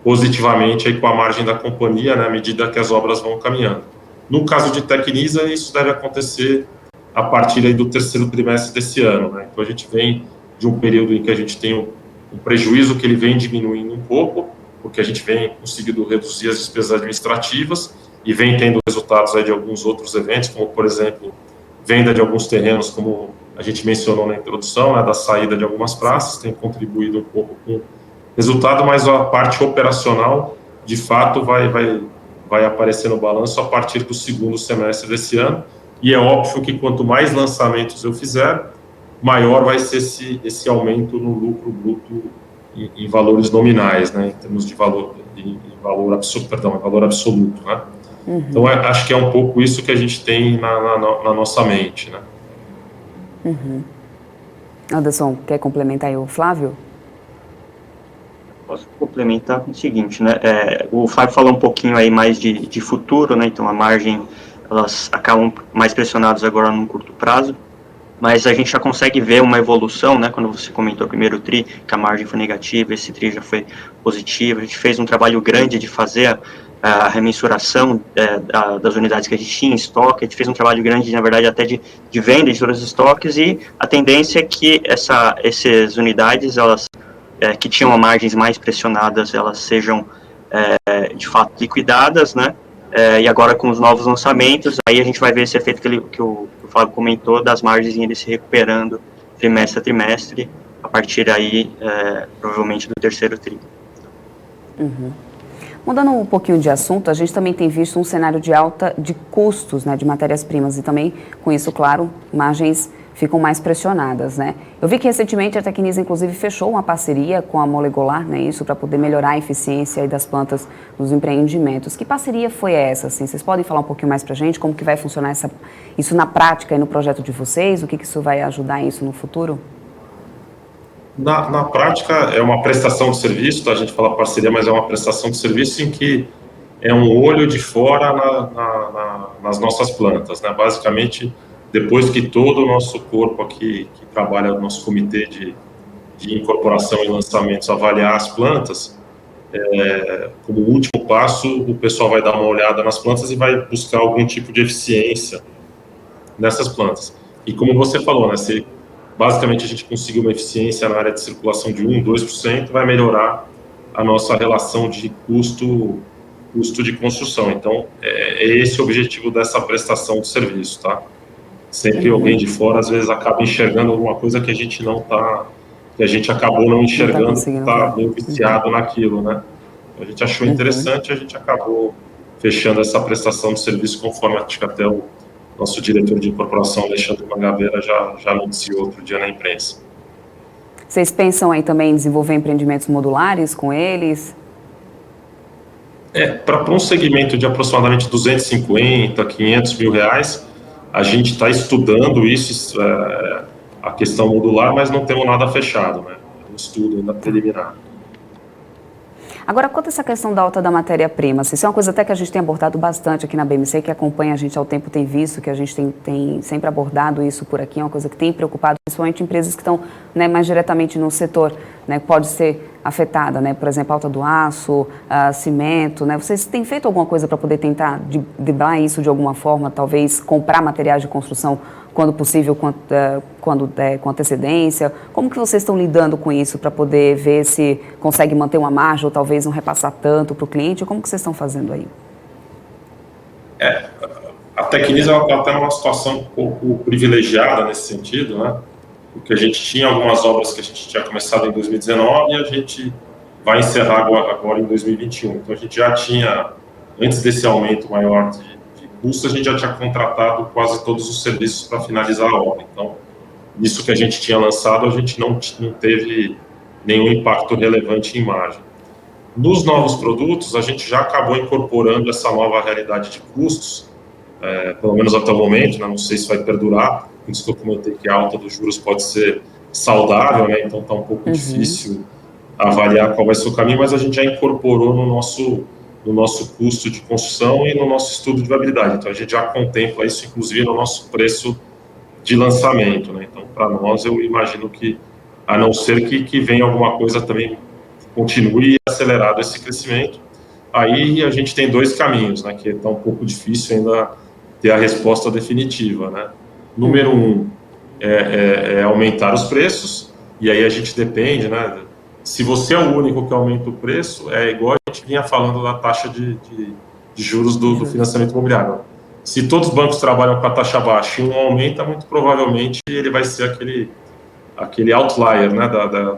positivamente aí com a margem da companhia, né, à medida que as obras vão caminhando. No caso de Tecnisa, isso deve acontecer a partir aí do terceiro trimestre desse ano, né? Então a gente vem de um período em que a gente tem um prejuízo que ele vem diminuindo um pouco, porque a gente vem conseguindo reduzir as despesas administrativas e vem tendo resultados aí de alguns outros eventos, como por exemplo, venda de alguns terrenos, como a gente mencionou na introdução, né, da saída de algumas praças, tem contribuído um pouco com resultado, mas a parte operacional, de fato, vai aparecer no balanço a partir do segundo semestre desse ano, e é óbvio que quanto mais lançamentos eu fizer, maior vai ser esse aumento no lucro bruto em valores nominais, né, em termos de valor absoluto, né? Então, acho que é um pouco isso que a gente tem na nossa mente, né? Anderson, quer complementar aí o Flávio? Posso complementar o seguinte, né? O Flávio falou um pouquinho aí mais de futuro, né? Então a margem, elas acabam mais pressionadas agora no curto prazo, mas a gente já consegue ver uma evolução, né? Quando você comentou o primeiro tri, que a margem foi negativa, esse tri já foi positivo. A gente fez um trabalho grande de fazer a remensuração das unidades que a gente tinha em estoque. A gente fez um trabalho grande, na verdade, até de venda de todos os estoques, e a tendência é que essas unidades, elas que tinham margens mais pressionadas, elas sejam de fato liquidadas, né? E agora com os novos lançamentos, aí a gente vai ver esse efeito que o Flávio comentou, das margens ainda se recuperando trimestre a trimestre, a partir aí, provavelmente, do terceiro tri. Mudando um pouquinho de assunto, a gente também tem visto um cenário de alta de custos, né, de matérias-primas, e também, com isso, claro, margens ficam mais pressionadas, né? Eu vi que recentemente a Tecnisa, inclusive, fechou uma parceria com a Molegolar, né, isso para poder melhorar a eficiência aí das plantas dos empreendimentos. Que parceria foi essa, assim? Vocês podem falar um pouquinho mais para a gente, como que vai funcionar isso na prática e no projeto de vocês? O que isso vai ajudar isso no futuro? Na prática, é uma prestação de serviço, tá? A gente fala parceria, mas é uma prestação de serviço em que é um olho de fora nas nossas plantas, né? Basicamente, depois que todo o nosso corpo aqui, que trabalha no nosso comitê de incorporação e lançamentos, avaliar as plantas, como último passo, o pessoal vai dar uma olhada nas plantas e vai buscar algum tipo de eficiência nessas plantas. E como você falou, né, basicamente a gente conseguiu uma eficiência na área de circulação de 1%, 2%, vai melhorar a nossa relação de custo de construção. Então, é esse o objetivo dessa prestação de serviço, tá? Sempre alguém de fora, às vezes, acaba enxergando alguma coisa que a gente que a gente acabou não enxergando, tá meio viciado naquilo, né? A gente achou interessante, a gente acabou fechando essa prestação de serviço conforme acho que até o nosso diretor de incorporação, Alexandre Mangabeira, já anunciou outro dia na imprensa. Vocês pensam aí também em desenvolver empreendimentos modulares com eles? Para um segmento de aproximadamente 250, 500 mil reais, a gente está estudando isso, a questão modular, mas não temos nada fechado, né? É um estudo ainda preliminar. Agora, quanto a essa questão da alta da matéria-prima, isso é uma coisa até que a gente tem abordado bastante aqui na BMC, que acompanha a gente há um tempo, tem visto, que a gente tem sempre abordado isso por aqui, é uma coisa que tem preocupado, principalmente empresas que estão, né, mais diretamente no setor, né, pode ser afetada, né, por exemplo, alta do aço, cimento, né, vocês têm feito alguma coisa para poder tentar driblar isso de alguma forma, talvez comprar materiais de construção quando possível, com antecedência? Como que vocês estão lidando com isso para poder ver se consegue manter uma margem ou talvez não repassar tanto para o cliente? Como que vocês estão fazendo aí? A Tecnisa está numa situação um pouco privilegiada nesse sentido, né? Porque a gente tinha algumas obras que a gente tinha começado em 2019 e a gente vai encerrar agora em 2021. Então, a gente já tinha, antes desse aumento maior de custo, a gente já tinha contratado quase todos os serviços para finalizar a obra. Então, nisso que a gente tinha lançado, a gente não teve nenhum impacto relevante em margem. Nos novos produtos, a gente já acabou incorporando essa nova realidade de custos, pelo menos até o momento, né? Não sei se vai perdurar, por isso que eu comentei que a alta dos juros pode ser saudável, né? Então está um pouco difícil avaliar qual vai ser o caminho, mas a gente já incorporou no nosso custo de construção e no nosso estudo de viabilidade. Então, a gente já contempla isso, inclusive, no nosso preço de lançamento, né? Então, para nós, eu imagino que, a não ser que venha alguma coisa também que continue acelerado esse crescimento, aí a gente tem dois caminhos, né? Que está um pouco difícil ainda ter a resposta definitiva, né? Número um é aumentar os preços, e aí a gente depende, né? Se você é o único que aumenta o preço, é igual a gente vinha falando da taxa de juros do financiamento imobiliário. Se todos os bancos trabalham com a taxa baixa e um aumenta, muito provavelmente ele vai ser aquele outlier, né,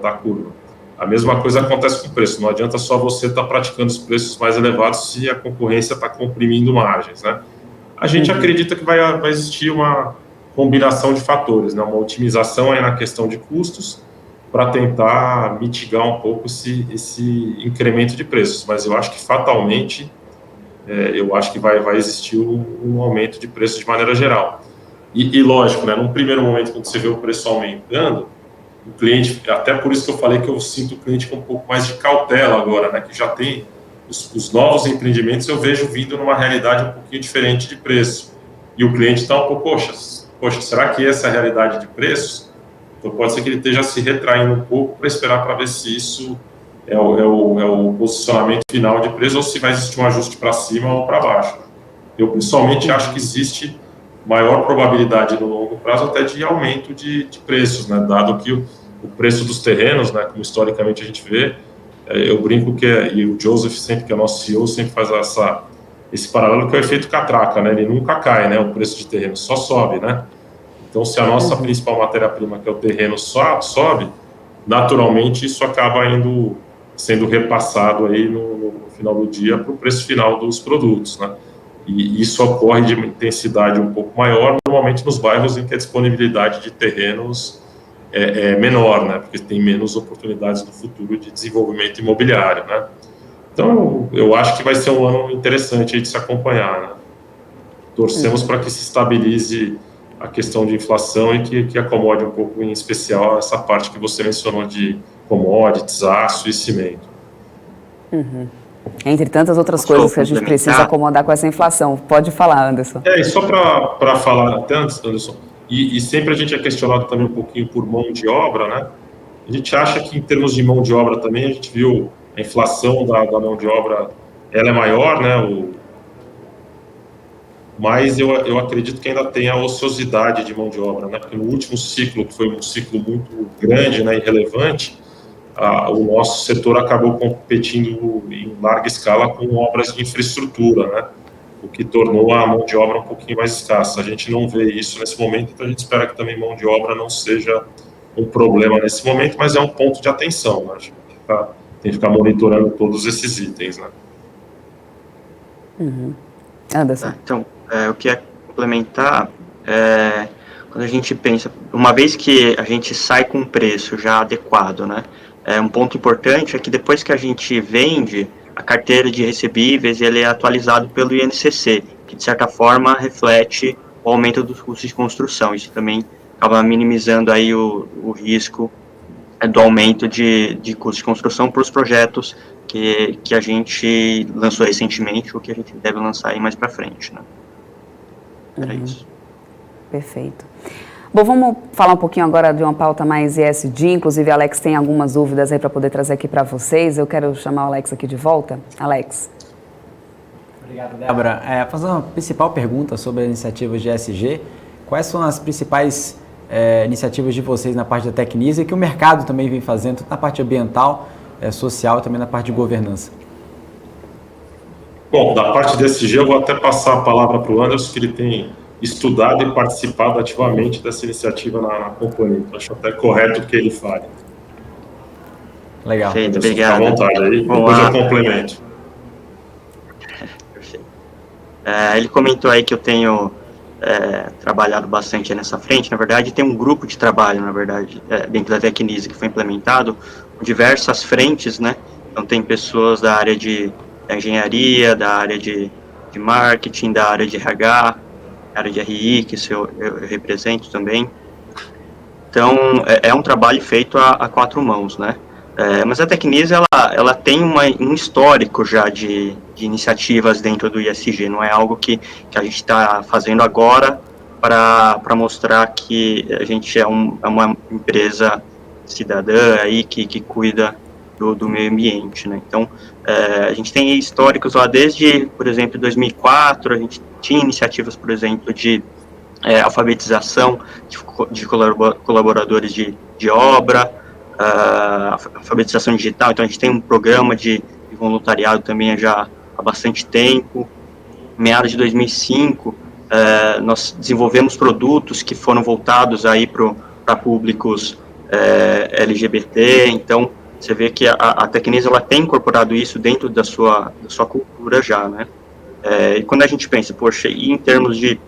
da curva. A mesma coisa acontece com o preço. Não adianta só você estar praticando os preços mais elevados se a concorrência está comprimindo margens, né? A gente acredita que vai existir uma combinação de fatores, né? Uma otimização aí na questão de custos, para tentar mitigar um pouco esse incremento de preços, mas eu acho que fatalmente, eu acho que vai existir um aumento de preços de maneira geral. E lógico, né, num primeiro momento, quando você vê o preço aumentando, o cliente, até por isso que eu falei que eu sinto o cliente com um pouco mais de cautela agora, né, que já tem os novos empreendimentos, eu vejo vindo numa realidade um pouquinho diferente de preço. E o cliente está um pouco, poxa, será que essa é a realidade de preços? Então, pode ser que ele esteja se retraindo um pouco para esperar para ver se isso é o posicionamento final de preço ou se vai existir um ajuste para cima ou para baixo. Eu, pessoalmente, acho que existe maior probabilidade no longo prazo até de aumento de preços, né? Dado que o preço dos terrenos, né, como historicamente a gente vê, eu brinco e o Joseph, sempre que é nosso CEO, sempre faz esse paralelo que é o efeito catraca, né? Ele nunca cai, né? O preço de terreno só sobe, né? Então, se a nossa principal matéria-prima, que é o terreno, sobe, naturalmente isso acaba sendo repassado aí no final do dia para o preço final dos produtos, né? E isso ocorre de uma intensidade um pouco maior, normalmente nos bairros em que a disponibilidade de terrenos é menor, né? Porque tem menos oportunidades no futuro de desenvolvimento imobiliário, né? Então, eu acho que vai ser um ano interessante aí de se acompanhar, né? Torcemos para que se estabilize a questão de inflação e que acomode um pouco, em especial, essa parte que você mencionou de commodities, aço e cimento. Entre tantas outras coisas que a gente precisa acomodar com essa inflação. Pode falar, Anderson. E só para falar até antes, Anderson, e sempre a gente é questionado também um pouquinho por mão de obra, né? A gente acha que, em termos de mão de obra também, a gente viu a inflação da mão de obra, ela é maior, né? Mas eu acredito que ainda tem a ociosidade de mão de obra, né? Porque no último ciclo, que foi um ciclo muito grande, né, e relevante, o nosso setor acabou competindo em larga escala com obras de infraestrutura, né? O que tornou a mão de obra um pouquinho mais escassa. A gente não vê isso nesse momento, então a gente espera que também mão de obra não seja um problema nesse momento, mas é um ponto de atenção, né? A gente tem que ficar monitorando todos esses itens, né? Anderson. Então, complementar, quando a gente pensa, uma vez que a gente sai com um preço já adequado, né, um ponto importante é que depois que a gente vende, a carteira de recebíveis ele é atualizado pelo INCC, que de certa forma reflete o aumento dos custos de construção. Isso também acaba minimizando aí o risco do aumento de custos de construção para os projetos que a gente lançou recentemente ou que a gente deve lançar aí mais para frente, né? Era isso. Perfeito. Bom, vamos falar um pouquinho agora de uma pauta mais ESG, inclusive Alex tem algumas dúvidas aí para poder trazer aqui para vocês. Eu quero chamar o Alex aqui de volta. Alex. Obrigado, Débora. Fazer uma principal pergunta sobre as iniciativas de ESG. Quais são as principais iniciativas de vocês na parte da Tecnisa e que o mercado também vem fazendo, tanto na parte ambiental, social e também na parte de governança? Bom, da parte de ESG eu vou até passar a palavra para o Anderson, que ele tem estudado e participado ativamente dessa iniciativa na companhia. Então, acho até correto que ele fale. Legal. Perfeito, obrigado. Fica à vontade aí, depois eu complemento. Perfeito. Ele comentou aí que eu tenho trabalhado bastante nessa frente. Na verdade, tem um grupo de trabalho, na verdade, dentro da Tecnisa que foi implementado, com diversas frentes, né? Então, tem pessoas da área de engenharia, da área de marketing, da área de RH, área de RI, que eu represento também. Então, é um trabalho feito a quatro mãos, né? Mas a Tecnisa, ela tem um histórico já de iniciativas dentro do ISG, não é algo que a gente está fazendo agora para mostrar que a gente é uma empresa cidadã aí que cuida do meio ambiente, né? Então, a gente tem históricos lá desde, por exemplo, 2004, a gente tinha iniciativas, por exemplo, de alfabetização de colaboradores de obra, alfabetização digital. Então, a gente tem um programa de voluntariado também já há bastante tempo. Em meados de 2005, nós desenvolvemos produtos que foram voltados aí para públicos LGBT. Então, você vê que a Tecnisa ela tem incorporado isso dentro da sua cultura já, né? E quando a gente pensa, poxa, e em termos de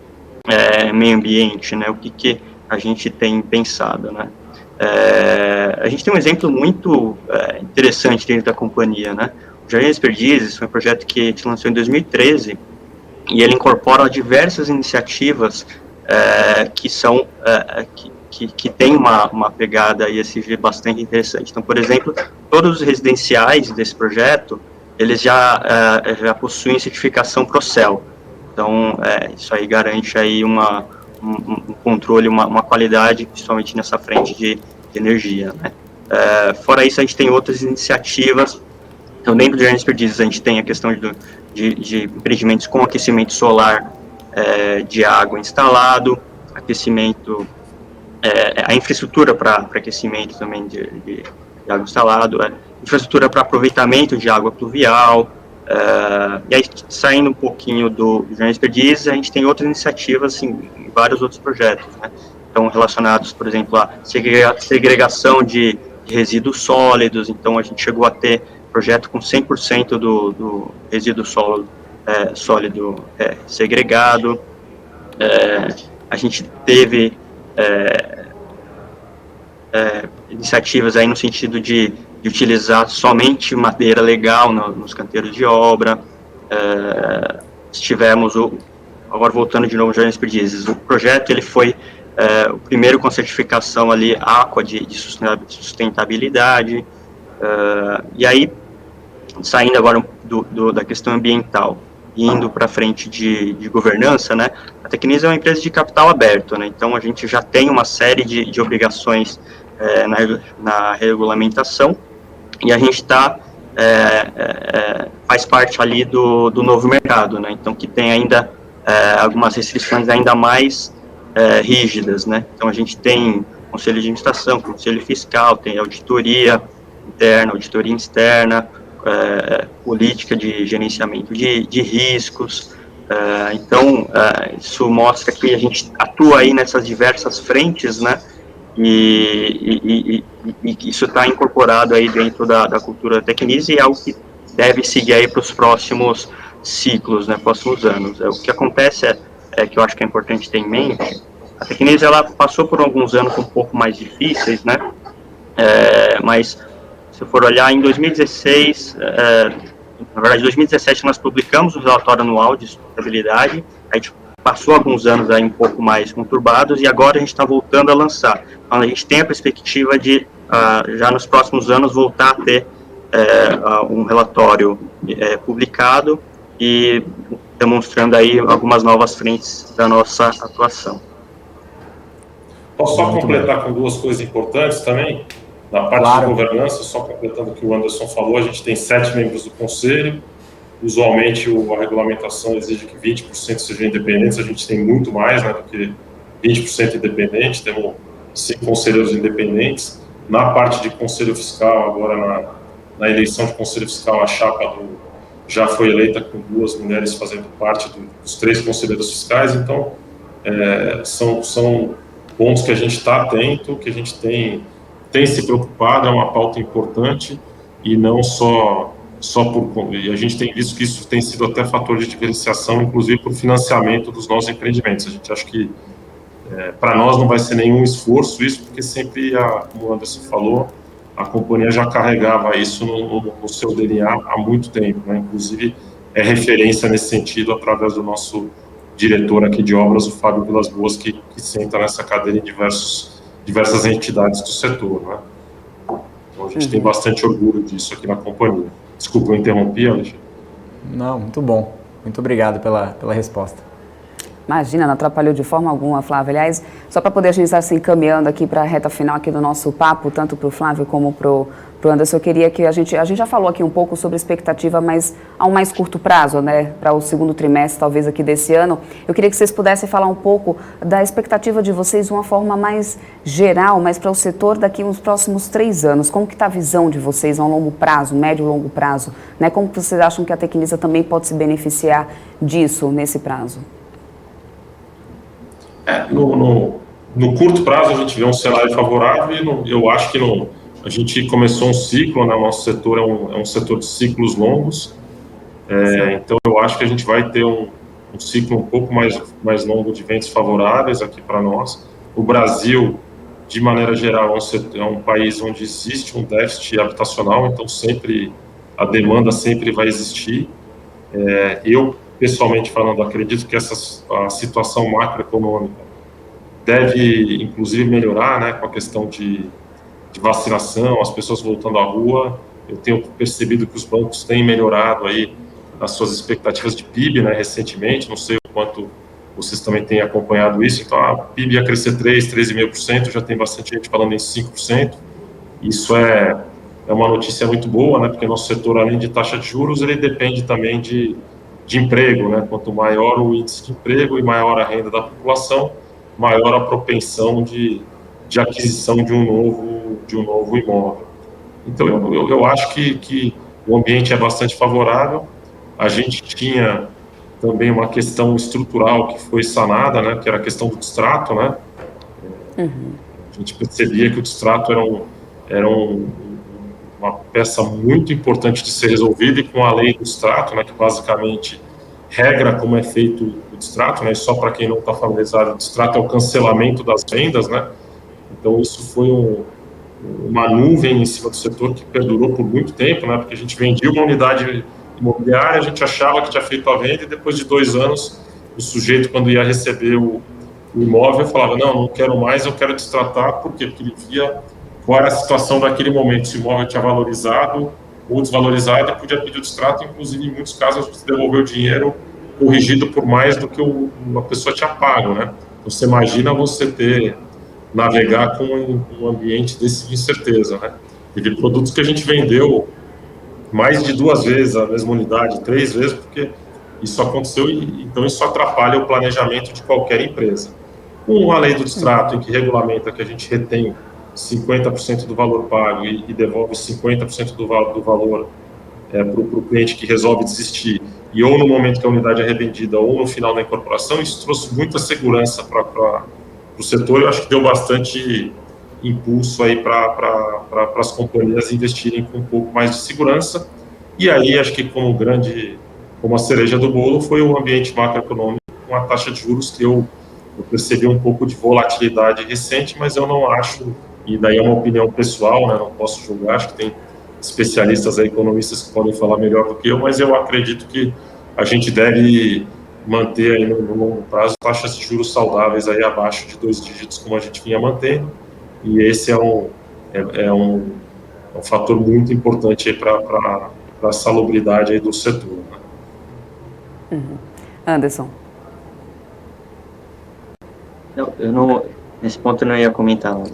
meio ambiente, né? O que a gente tem pensado, né? A gente tem um exemplo muito interessante dentro da companhia, né? O Jardim das Perdizes foi um projeto que a gente lançou em 2013 e ele incorpora diversas iniciativas que são que tem uma pegada ESG bastante interessante. Então, por exemplo, todos os residenciais desse projeto, eles já possuem certificação Procel. Então, isso aí garante aí um controle, uma qualidade, principalmente nessa frente de energia, né? Fora isso, a gente tem outras iniciativas. Então, dentro do Jardim das Perdizes, a gente tem a questão de empreendimentos com aquecimento solar de água instalado, aquecimento, a infraestrutura para aquecimento também de água instalado, infraestrutura para aproveitamento de água pluvial. E aí, saindo um pouquinho do Jardim das Perdizes, a gente tem outras iniciativas, assim, em vários outros projetos, né? Então, relacionados, por exemplo, à segregação de resíduos sólidos. Então, a gente chegou a ter projeto com 100% do resíduo sólido segregado. A gente teve iniciativas aí no sentido de utilizar somente madeira legal nos canteiros de obra. Tivemos, agora voltando de novo ao Jardim das Perdizes, o projeto ele foi o primeiro com certificação ali Aqua de sustentabilidade. E aí, saindo agora da questão ambiental, indo para frente de governança, né? A Tecnisa é uma empresa de capital aberto, né? Então a gente já tem uma série de obrigações na regulamentação, e a gente faz parte ali do novo mercado, né? Então que tem ainda algumas restrições ainda mais rígidas, né? Então a gente tem conselho de administração, conselho fiscal, tem auditoria interna, auditoria externa, política de gerenciamento de riscos. Então, isso mostra que a gente atua aí nessas diversas frentes, né? E isso está incorporado aí dentro da cultura da Tecnisa e é algo que deve seguir aí para os próximos ciclos, né? Próximos anos. O que acontece que eu acho que é importante ter em mente. A Tecnisa, ela passou por alguns anos um pouco mais difíceis, né? Mas se eu for olhar, em 2016, na verdade, em 2017 nós publicamos o relatório anual de sustentabilidade, a gente passou alguns anos aí um pouco mais conturbados e agora a gente está voltando a lançar. Então, a gente tem a perspectiva de, já nos próximos anos, voltar a ter um relatório publicado e demonstrando aí algumas novas frentes da nossa atuação. Posso só completar com duas coisas importantes também? Na parte de governança, só completando o que o Anderson falou, a gente tem 7 membros do conselho. Usualmente a regulamentação exige que 20% sejam independentes, a gente tem muito mais, né, do que 20% independentes, temos 5 conselheiros independentes. Na parte de conselho fiscal, agora na eleição de conselho fiscal, a chapa já foi eleita com 2 mulheres fazendo parte dos 3 conselheiros fiscais, então são pontos que a gente está atento, que a gente tem se preocupado, é uma pauta importante e não só e a gente tem visto que isso tem sido até fator de diferenciação, inclusive para o financiamento dos nossos empreendimentos. A gente acha que para nós não vai ser nenhum esforço isso, porque sempre, como o Anderson falou, a companhia já carregava isso no seu DNA há muito tempo, né? Inclusive é referência nesse sentido através do nosso diretor aqui de obras, o Fábio Vilas Boas, que senta nessa cadeira em diversas entidades do setor, né? Então a gente tem bastante orgulho disso aqui na companhia. Desculpa, eu interrompi, Alexandre. Não, muito bom. Muito obrigado pela resposta. Imagina, não atrapalhou de forma alguma, Flávio. Aliás, só para poder a gente estar se encaminhando aqui para a reta final aqui do nosso papo, tanto para o Flávio como para o Anderson, eu queria que a gente já falou aqui um pouco sobre expectativa, mas a um mais curto prazo, né, para o segundo trimestre, talvez aqui desse ano. Eu queria que vocês pudessem falar um pouco da expectativa de vocês de uma forma mais geral, mas para o setor daqui nos próximos 3 anos. Como que está a visão de vocês a um longo prazo, médio e longo prazo? Né? Como que vocês acham que a Tecnisa também pode se beneficiar disso nesse prazo? No curto prazo a gente vê um cenário favorável e eu acho que a gente começou um ciclo, né? O nosso setor é um setor de ciclos longos, então eu acho que a gente vai ter um ciclo um pouco mais longo de ventos favoráveis aqui para nós. O Brasil, de maneira geral, é um país onde existe um déficit habitacional, então a demanda sempre vai existir. Eu, pessoalmente falando, acredito que a situação macroeconômica deve, inclusive, melhorar, né, com a questão de vacinação, as pessoas voltando à rua. Eu tenho percebido que os bancos têm melhorado aí as suas expectativas de PIB, né, recentemente, não sei o quanto vocês também têm acompanhado isso, então a PIB ia crescer 3,5%, já tem bastante gente falando em 5%, isso é uma notícia muito boa, né, porque nosso setor, além de taxa de juros, ele depende também de emprego, né, quanto maior o índice de emprego e maior a renda da população, maior a propensão de aquisição de um novo imóvel. Então, eu acho que o ambiente é bastante favorável. A gente tinha também uma questão estrutural que foi sanada, né, que era a questão do distrato, né? A gente percebia que o distrato era uma peça muito importante de ser resolvida, e com a lei do distrato, né, que basicamente regra como é feito o distrato, né, e só para quem não está familiarizado, o distrato é o cancelamento das vendas, né? Então isso foi uma nuvem em cima do setor que perdurou por muito tempo, né, porque a gente vendia uma unidade imobiliária, a gente achava que tinha feito a venda, e depois de 2 anos, o sujeito, quando ia receber o imóvel, falava, não quero mais, eu quero distratar. Por quê? Porque ele via qual era a situação daquele momento, se o imóvel tinha valorizado ou desvalorizado, e podia pedir o distrato. Inclusive, em muitos casos, você devolveu o dinheiro corrigido por mais do que a pessoa tinha pago, né? Então, você imagina você navegar com um ambiente desse de incerteza, né? Teve produtos que a gente vendeu mais de 2 vezes a mesma unidade, 3 vezes, porque isso aconteceu, e então isso atrapalha o planejamento de qualquer empresa. Com a lei do distrato, em que regulamenta que a gente retém 50% do valor pago e devolve 50% do valor para o cliente que resolve desistir, e ou no momento que a unidade é revendida ou no final da incorporação, isso trouxe muita segurança para o setor. Eu acho que deu bastante impulso aí para as companhias investirem com um pouco mais de segurança. E aí acho que como a cereja do bolo foi o ambiente macroeconômico, com a taxa de juros que eu percebi um pouco de volatilidade recente, mas eu não acho, e daí é uma opinião pessoal, né, não posso julgar, acho que tem especialistas aí, economistas que podem falar melhor do que eu, mas eu acredito que a gente deve manter aí no longo prazo taxas de juros saudáveis aí abaixo de 2 dígitos, como a gente vinha mantendo, e esse é um fator muito importante aí para a salubridade aí do setor. Né? Anderson. Nesse ponto eu não ia comentar nada.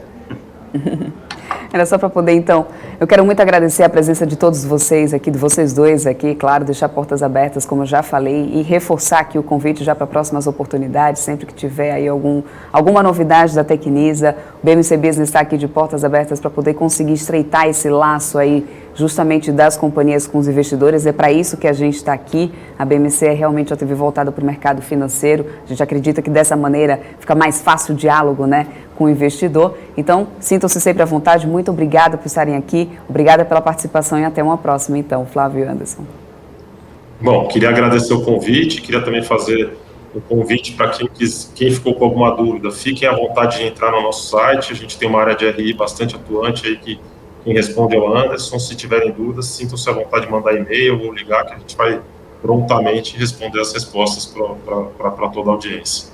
Era só para poder, então, eu quero muito agradecer a presença de todos vocês aqui, de vocês dois aqui, claro, deixar portas abertas, como eu já falei, e reforçar aqui o convite já para próximas oportunidades, sempre que tiver aí alguma novidade da Tecnisa, o BMC Business está aqui de portas abertas para poder conseguir estreitar esse laço aí, justamente das companhias com os investidores, é para isso que a gente está aqui, a BMC é realmente uma TV voltada para o mercado financeiro, a gente acredita que dessa maneira fica mais fácil o diálogo, né, com o investidor, então sintam-se sempre à vontade, muito obrigada por estarem aqui, obrigada pela participação e até uma próxima então, Flávio e Anderson. Bom, queria agradecer o convite, queria também fazer o convite para quem ficou com alguma dúvida, fiquem à vontade de entrar no nosso site, a gente tem uma área de RI bastante atuante aí que quem responde é o Anderson, se tiverem dúvidas, sintam-se à vontade de mandar e-mail ou ligar que a gente vai prontamente responder as respostas para toda a audiência.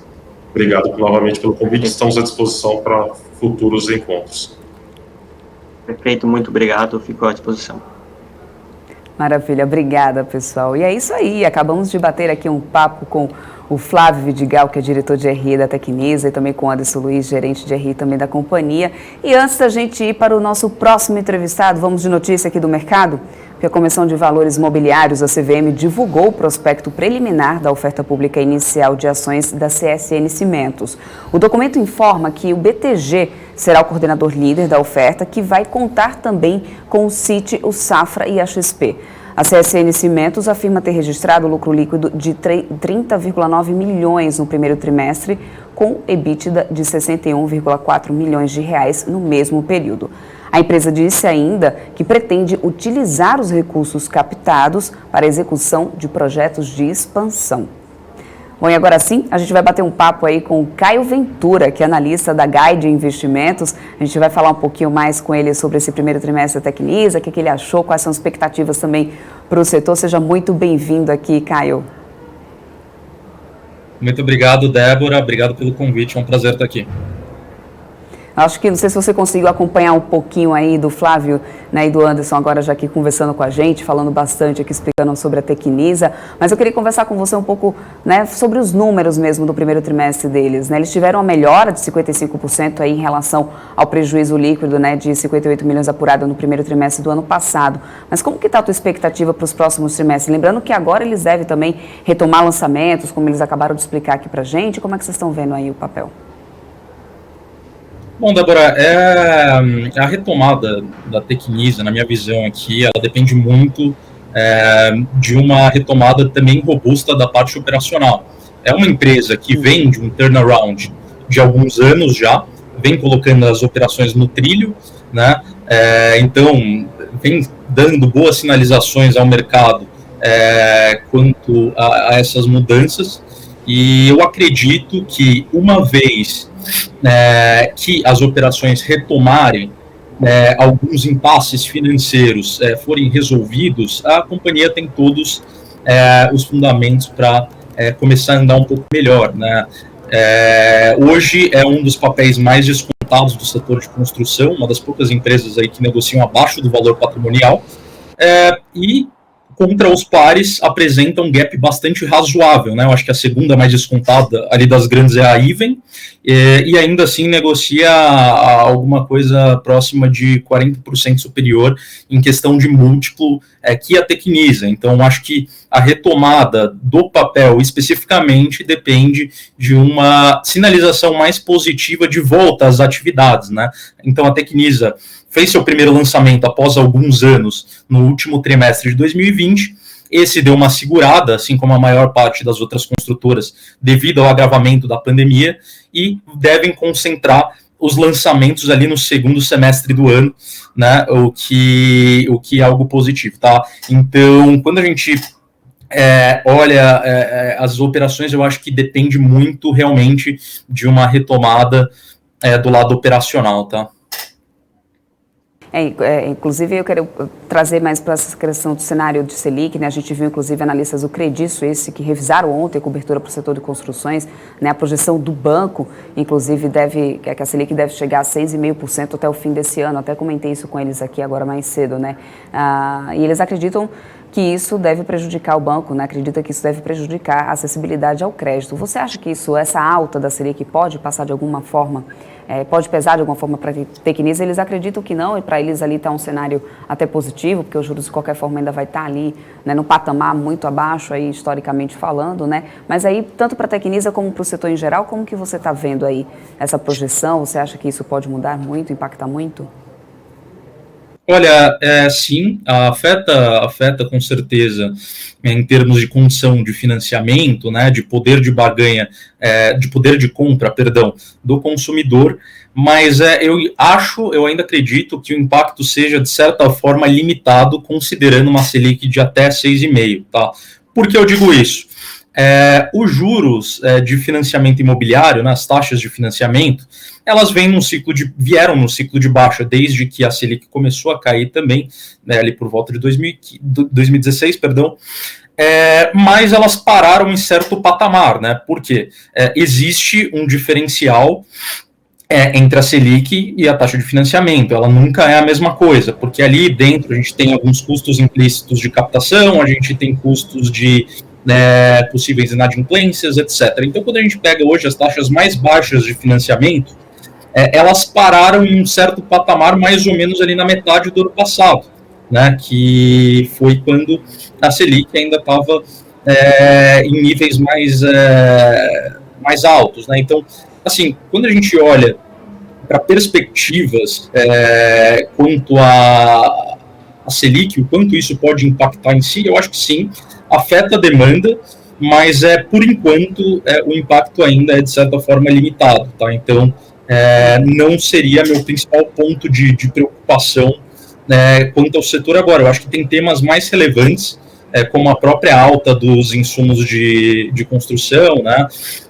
Obrigado novamente pelo convite, estamos à disposição para futuros encontros. Perfeito, muito obrigado, fico à disposição. Maravilha, obrigada pessoal. E é isso aí, acabamos de bater aqui um papo com o Flávio Vidigal, que é diretor de RI da Tecnisa, e também com o Anderson Luiz, gerente de RI também da companhia. E antes da gente ir para o nosso próximo entrevistado, vamos de notícia aqui do mercado, porque a Comissão de Valores Mobiliários, a CVM, divulgou o prospecto preliminar da oferta pública inicial de ações da CSN Cimentos. O documento informa que o BTG será o coordenador líder da oferta, que vai contar também com o CIT, o Safra e a XP. A CSN Cimentos afirma ter registrado lucro líquido de 30,9 milhões no primeiro trimestre, com EBITDA de 61,4 milhões de reais no mesmo período. A empresa disse ainda que pretende utilizar os recursos captados para a execução de projetos de expansão. Bom, e agora sim, a gente vai bater um papo aí com o Caio Ventura, que é analista da Guide Investimentos. A gente vai falar um pouquinho mais com ele sobre esse primeiro trimestre da Tecnisa, o que ele achou, quais são as expectativas também para o setor. Seja muito bem-vindo aqui, Caio. Muito obrigado, Débora. Obrigado pelo convite. É um prazer estar aqui. Acho que, não sei se você conseguiu acompanhar um pouquinho aí do Flávio, né, e do Anderson agora já aqui conversando com a gente, falando bastante aqui, explicando sobre a Tecnisa, mas eu queria conversar com você um pouco, né, sobre os números mesmo do primeiro trimestre deles, né, eles tiveram uma melhora de 55% aí em relação ao prejuízo líquido, né, de 58 milhões apurado no primeiro trimestre do ano passado, mas como que está a tua expectativa para os próximos trimestres? Lembrando que agora eles devem também retomar lançamentos, como eles acabaram de explicar aqui para a gente, como é que vocês estão vendo aí o papel? Bom, Débora, a retomada da Tecnisa, na minha visão aqui, ela depende muito de uma retomada também robusta da parte operacional. É uma empresa que vem de um turnaround de alguns anos já, vem colocando as operações no trilho, né? Então, vem dando boas sinalizações ao mercado quanto a essas mudanças, e eu acredito que uma vez que as operações retomarem, alguns impasses financeiros forem resolvidos, a companhia tem todos os fundamentos para começar a andar um pouco melhor, né? Hoje é um dos papéis mais descontados do setor de construção, uma das poucas empresas aí que negociam abaixo do valor patrimonial, e contra os pares apresenta um gap bastante razoável, né? Eu acho que a segunda mais descontada ali das grandes é a Iven, e ainda assim negocia alguma coisa próxima de 40% superior em questão de múltiplo que a Tecnisa. Então, acho que a retomada do papel especificamente depende de uma sinalização mais positiva de volta às atividades, né? Então, a Tecnisa fez seu primeiro lançamento após alguns anos no último trimestre de 2020. Esse deu uma segurada, assim como a maior parte das outras construtoras, devido ao agravamento da pandemia, e devem concentrar os lançamentos ali no segundo semestre do ano, né? O que é algo positivo, tá? Então, quando a gente olha, as operações eu acho que depende muito realmente de uma retomada do lado operacional, tá? Inclusive, eu quero trazer mais para essa questão do cenário de Selic, né? A gente viu, inclusive, analistas do Crediço, que revisaram ontem a cobertura para o setor de construções, né? A projeção do banco, inclusive, que a Selic deve chegar a 6,5% até o fim desse ano. Até comentei isso com eles aqui agora mais cedo, né? E eles acreditam que isso deve prejudicar o banco, né? Acredita que isso deve prejudicar a acessibilidade ao crédito. Você acha que essa alta da Selic pode passar de alguma forma, pode pesar de alguma forma para a Tecnisa? Eles acreditam que não, e para eles ali está um cenário até positivo, porque os juros de qualquer forma ainda vai estar ali, né, no patamar muito abaixo, aí, historicamente falando, né? Mas aí, tanto para a Tecnisa como para o setor em geral, como que você está vendo aí essa projeção? Você acha que isso pode mudar muito, impactar muito? Olha, sim, afeta com certeza em termos de condição de financiamento, né, de poder de barganha, de poder de compra, perdão, do consumidor, mas eu ainda acredito que o impacto seja, de certa forma, limitado, considerando uma Selic de até 6,5%, tá? Por que eu digo isso? Os juros de financiamento imobiliário, né, as taxas de financiamento, elas vieram no ciclo de baixa desde que a Selic começou a cair também, né, ali por volta de 2016, perdão, mas elas pararam em certo patamar, né? Por quê? Existe um diferencial entre a Selic e a taxa de financiamento. Ela nunca é a mesma coisa, porque ali dentro a gente tem alguns custos implícitos de captação, a gente tem custos de possíveis inadimplências, etc. Então, quando a gente pega hoje as taxas mais baixas de financiamento, elas pararam em um certo patamar mais ou menos ali na metade do ano passado, né, que foi quando a Selic ainda estava em níveis mais altos, né? Então, assim, quando a gente olha para perspectivas quanto a Selic, o quanto isso pode impactar em si, eu acho que sim, afeta a demanda, mas por enquanto o impacto ainda é de certa forma limitado, tá? Então não seria meu principal ponto de preocupação quanto ao setor agora. Eu acho que tem temas mais relevantes, como a própria alta dos insumos de construção, né?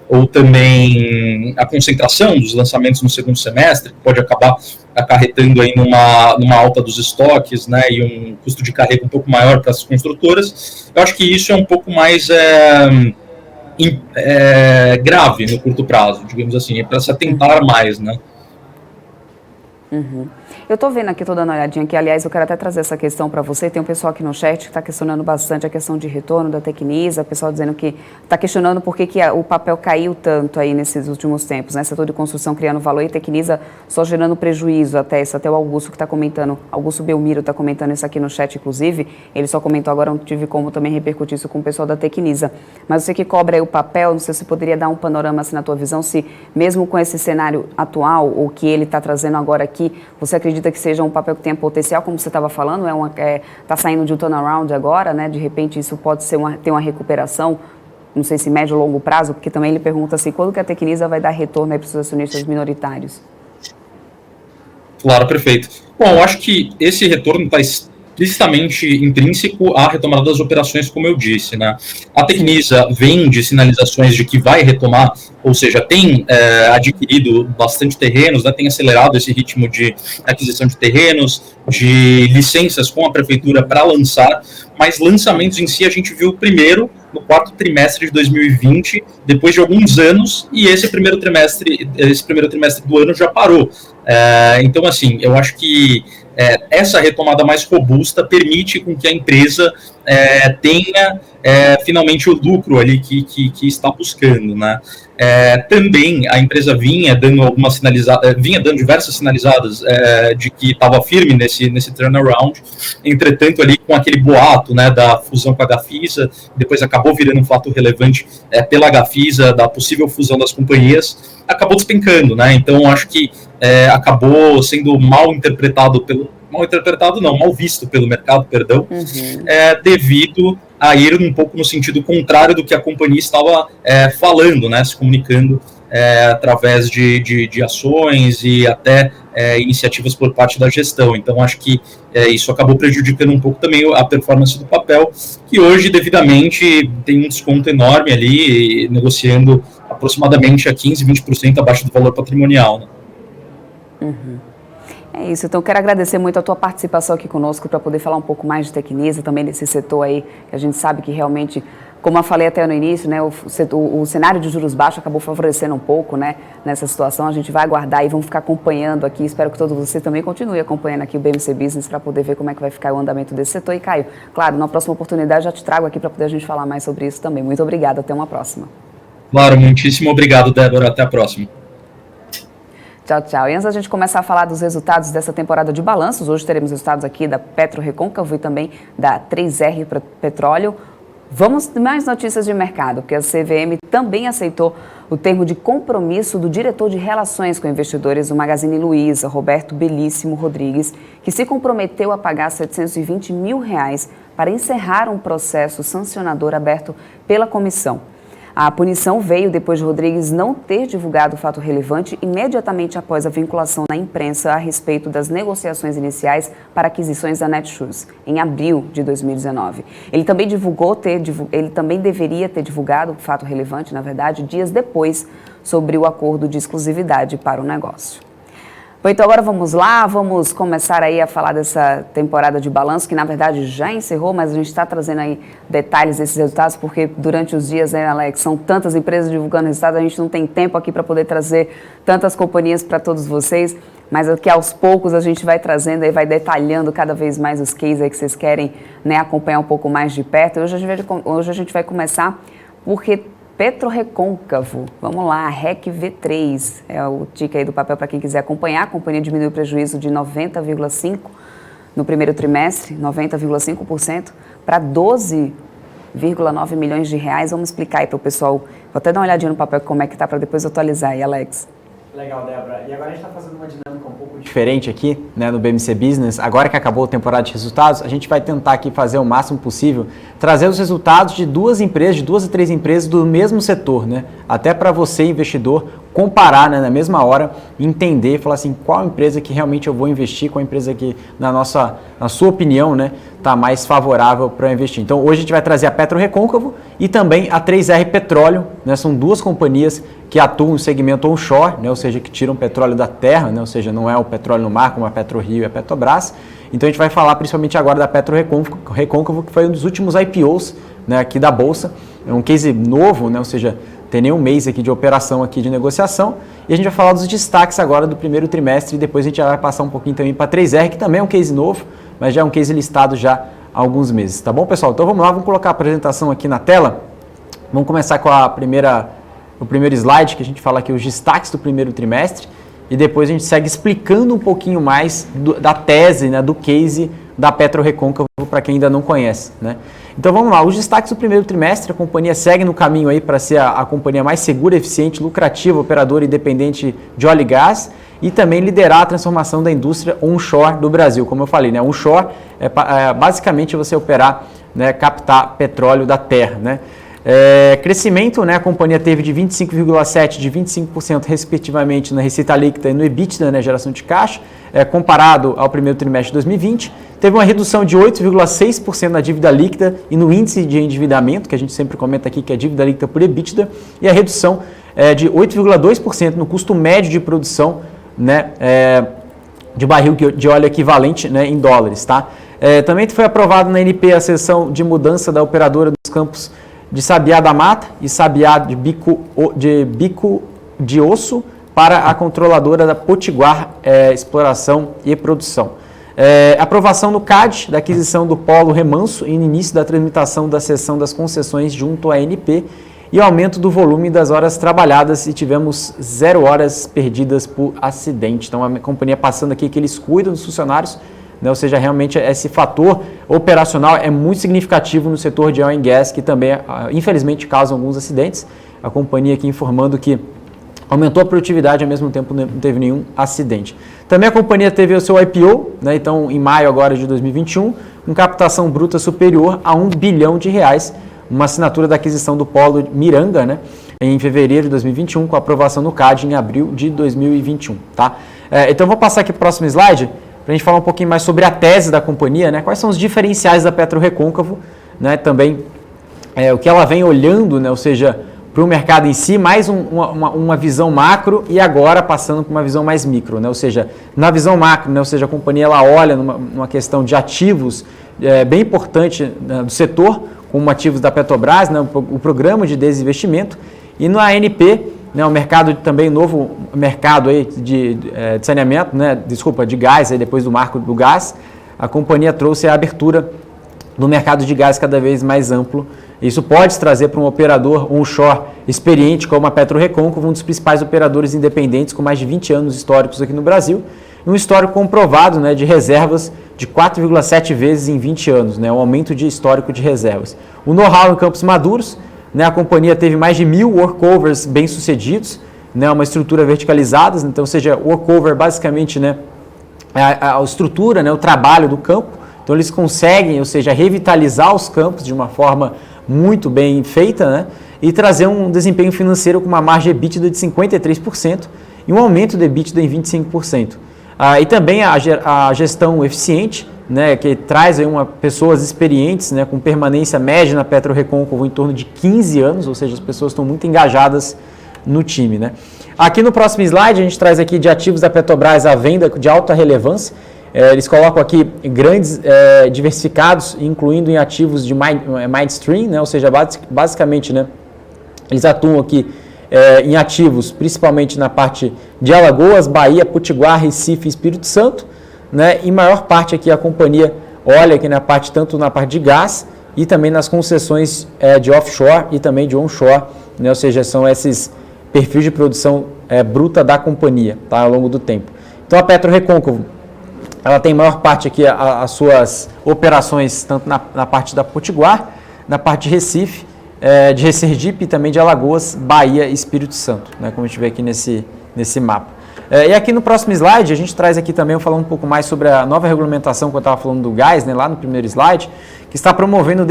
Ou também a concentração dos lançamentos no segundo semestre, que pode acabar acarretando aí numa alta dos estoques, né, e um custo de carrego um pouco maior para as construtoras. Eu acho que isso é um pouco mais grave no curto prazo, digamos assim, para se atentar mais, né? Uhum. Eu estou vendo aqui, estou dando uma olhadinha aqui, aliás, eu quero até trazer essa questão para você. Tem um pessoal aqui no chat que está questionando bastante a questão de retorno da Tecnisa, o pessoal dizendo que está questionando por que o papel caiu tanto aí nesses últimos tempos, né? Setor de construção criando valor e Tecnisa só gerando prejuízo, até o Augusto que está comentando, Augusto Belmiro está comentando isso aqui no chat, inclusive, ele só comentou agora, não tive como também repercutir isso com o pessoal da Tecnisa. Mas você que cobra aí o papel, não sei se você poderia dar um panorama assim na tua visão, se mesmo com esse cenário atual, ou que ele está trazendo agora aqui, você acredita que seja um papel que tenha potencial, como você estava falando, está saindo de um turnaround agora, né? De repente isso pode ser ter uma recuperação, não sei se médio ou longo prazo, porque também ele pergunta assim, quando que a Tecnisa vai dar retorno aí para os acionistas minoritários? Claro, perfeito. Bom, eu acho que esse retorno está explicitamente intrínseco à retomada das operações, como eu disse, né? A Tecnisa vem de sinalizações de que vai retomar, ou seja, tem adquirido bastante terrenos, né, tem acelerado esse ritmo de aquisição de terrenos, de licenças com a prefeitura para lançar, mas lançamentos em si a gente viu primeiro no quarto trimestre de 2020, depois de alguns anos, e esse primeiro trimestre do ano já parou. Então, assim, eu acho que essa retomada mais robusta permite com que a empresa tenha finalmente o lucro ali que está buscando, né? Também a empresa vinha dando diversas sinalizadas de que estava firme nesse turnaround, entretanto ali com aquele boato, né, da fusão com a Gafisa, depois acabou virando um fato relevante pela Gafisa, da possível fusão das companhias, acabou despencando, né? Então acho que acabou sendo mal visto pelo mercado, perdão, devido a ir um pouco no sentido contrário do que a companhia estava falando, né, se comunicando através de ações e até iniciativas por parte da gestão. Então, acho que isso acabou prejudicando um pouco também a performance do papel, que hoje, devidamente, tem um desconto enorme ali, negociando aproximadamente a 15%, 20% abaixo do valor patrimonial, né? Uhum. É isso, então quero agradecer muito a tua participação aqui conosco para poder falar um pouco mais de Tecnisa, também desse setor aí, que a gente sabe que realmente, como eu falei até no início, né, o cenário de juros baixos acabou favorecendo um pouco, né, nessa situação. A gente vai aguardar e vamos ficar acompanhando aqui, espero que todos vocês também continuem acompanhando aqui o BMC Business para poder ver como é que vai ficar o andamento desse setor. E Caio, claro, na próxima oportunidade já te trago aqui para poder a gente falar mais sobre isso também. Muito obrigada, até uma próxima. Claro, muitíssimo obrigado, Débora, até a próxima. Tchau, tchau. E antes da gente começar a falar dos resultados dessa temporada de balanços, hoje teremos resultados aqui da PetroRecôncavo e também da 3R Petróleo. Vamos mais notícias de mercado, porque a CVM também aceitou o termo de compromisso do diretor de relações com investidores do Magazine Luiza, Roberto Belíssimo Rodrigues, que se comprometeu a pagar R$720 mil para encerrar um processo sancionador aberto pela comissão. A punição veio depois de Rodrigues não ter divulgado o fato relevante imediatamente após a vinculação na imprensa a respeito das negociações iniciais para aquisições da Netshoes, em abril de 2019. Ele também deveria ter divulgado o fato relevante, na verdade, dias depois, sobre o acordo de exclusividade para o negócio. Bom, então agora vamos lá, vamos começar aí a falar dessa temporada de balanço, que na verdade já encerrou, mas a gente está trazendo aí detalhes desses resultados, porque durante os dias, né, Alex, são tantas empresas divulgando resultados, a gente não tem tempo aqui para poder trazer tantas companhias para todos vocês, mas aqui aos poucos a gente vai trazendo e vai detalhando cada vez mais os cases aí que vocês querem, né, acompanhar um pouco mais de perto. Hoje a gente vai começar porque PetroRecôncavo, vamos lá, REC V3, é o ticker aí do papel para quem quiser acompanhar. A companhia diminuiu o prejuízo de 90,5% no primeiro trimestre, 90,5% para 12,9 milhões de reais. Vamos explicar aí para o pessoal, vou até dar uma olhadinha no papel como é que está para depois atualizar aí, Alex. Legal, Débora. E agora a gente está fazendo uma dinâmica um pouco diferente aqui, né, no BMC Business. Agora que acabou a temporada de resultados, a gente vai tentar aqui fazer o máximo possível, trazer os resultados de duas a três empresas do mesmo setor, né? Até para você, investidor, comparar, né, na mesma hora, entender, falar assim, qual empresa que realmente eu vou investir, qual empresa que, na sua opinião, né, está mais favorável para investir. Então, hoje a gente vai trazer a PetroRecôncavo e também a 3R Petróleo, né? São duas companhias que atuam no segmento onshore, né? Ou seja, que tiram petróleo da terra, né? Ou seja, não é o petróleo no mar, como a PetroRio e a Petrobras. Então, a gente vai falar principalmente agora da PetroRecôncavo, que foi um dos últimos IPOs, né, aqui da Bolsa. É um case novo, né? Ou seja, tem nem um mês aqui de operação aqui de negociação. E a gente vai falar dos destaques agora do primeiro trimestre e depois a gente já vai passar um pouquinho também para a 3R, que também é um case novo, mas já é um case listado já há alguns meses. Tá bom, pessoal? Então vamos lá, vamos colocar a apresentação aqui na tela. Vamos começar com o primeiro slide, que a gente fala aqui os destaques do primeiro trimestre. E depois a gente segue explicando um pouquinho mais da tese, né, do case da PetroRecôncavo, para quem ainda não conhece, né? Então vamos lá, os destaques do primeiro trimestre: a companhia segue no caminho aí para ser a companhia mais segura, eficiente, lucrativa, operadora independente de óleo e gás, e também liderar a transformação da indústria onshore do Brasil. Como eu falei, né, onshore é basicamente você operar, né, captar petróleo da terra, né? Crescimento, né, a companhia teve de 25,7% de 25% respectivamente na receita líquida e no EBITDA, né, geração de caixa, comparado ao primeiro trimestre de 2020. Teve uma redução de 8,6% na dívida líquida e no índice de endividamento, que a gente sempre comenta aqui que é dívida líquida por EBITDA, e a redução de 8,2% no custo médio de produção, né, de barril de óleo equivalente, né, em dólares. Tá? Também foi aprovado na ANP a sessão de mudança da operadora dos campos de Sabiá da Mata e Sabiá de Bico de Osso para a controladora da Potiguar Exploração e Produção. Aprovação no CAD da aquisição do Polo Remanso e no início da tramitação da cessão das concessões junto à ANP e aumento do volume das horas trabalhadas, e tivemos 0 horas perdidas por acidente. Então, a companhia passando aqui que eles cuidam dos funcionários, né? Ou seja, realmente esse fator operacional é muito significativo no setor de oil and gas, que também, infelizmente, causa alguns acidentes. A companhia aqui informando que aumentou a produtividade, ao mesmo tempo não teve nenhum acidente. Também a companhia teve o seu IPO, né, então em maio agora de 2021, com captação bruta superior a R$1 bilhão, uma assinatura da aquisição do Polo Miranga, né, em fevereiro de 2021, com a aprovação no CAD em abril de 2021. Tá? Então, vou passar aqui para o próximo slide, para a gente falar um pouquinho mais sobre a tese da companhia, né? Quais são os diferenciais da PetroRecôncavo, né? Também o que ela vem olhando, né? Ou seja, para o mercado em si, mais uma visão macro e agora passando para uma visão mais micro, né? Ou seja, na visão macro, né? Ou seja, a companhia ela olha numa questão de ativos bem importante, né, do setor, como ativos da Petrobras, né? O programa de desinvestimento, e na ANP, né, o mercado também, novo mercado aí de saneamento, né, de gás, aí depois do marco do gás, a companhia trouxe a abertura do mercado de gás cada vez mais amplo. Isso pode trazer para um operador onshore experiente como a PetroRecôncavo, um dos principais operadores independentes com mais de 20 anos históricos aqui no Brasil, um histórico comprovado, né, de reservas de 4,7 vezes em 20 anos, né, um aumento de histórico de reservas. O know-how em campos maduros, né, a companhia teve mais de 1.000 workovers bem-sucedidos, né, uma estrutura verticalizada, então, ou seja, workover basicamente, né, a estrutura, né, o trabalho do campo. Então eles conseguem, ou seja, revitalizar os campos de uma forma muito bem feita, né, e trazer um desempenho financeiro com uma margem EBITDA de 53% e um aumento de EBITDA em 25%. E também a gestão eficiente, né, que traz aí pessoas experientes, né, com permanência média na PetroRecôncavo em torno de 15 anos, ou seja, as pessoas estão muito engajadas no time, né. Aqui no próximo slide a gente traz aqui de ativos da Petrobras à venda de alta relevância. Eles colocam aqui grandes diversificados, incluindo em ativos de midstream, né, ou seja, basicamente, né, eles atuam aqui em ativos, principalmente na parte de Alagoas, Bahia, Potiguar, Recife e Espírito Santo, né, e maior parte aqui a companhia olha aqui na parte, tanto na parte de gás e também nas concessões de offshore e também de onshore, né, ou seja, são esses perfis de produção bruta da companhia, tá, ao longo do tempo. Então a PetroRecôncavo, ela tem maior parte aqui as suas operações, tanto na parte da Potiguar, na parte de Recife, de Sergipe e também de Alagoas, Bahia e Espírito Santo, né, como a gente vê aqui nesse mapa. E aqui no próximo slide, a gente traz aqui também, falando um pouco mais sobre a nova regulamentação que eu estava falando do gás, né, lá no primeiro slide, que está promovendo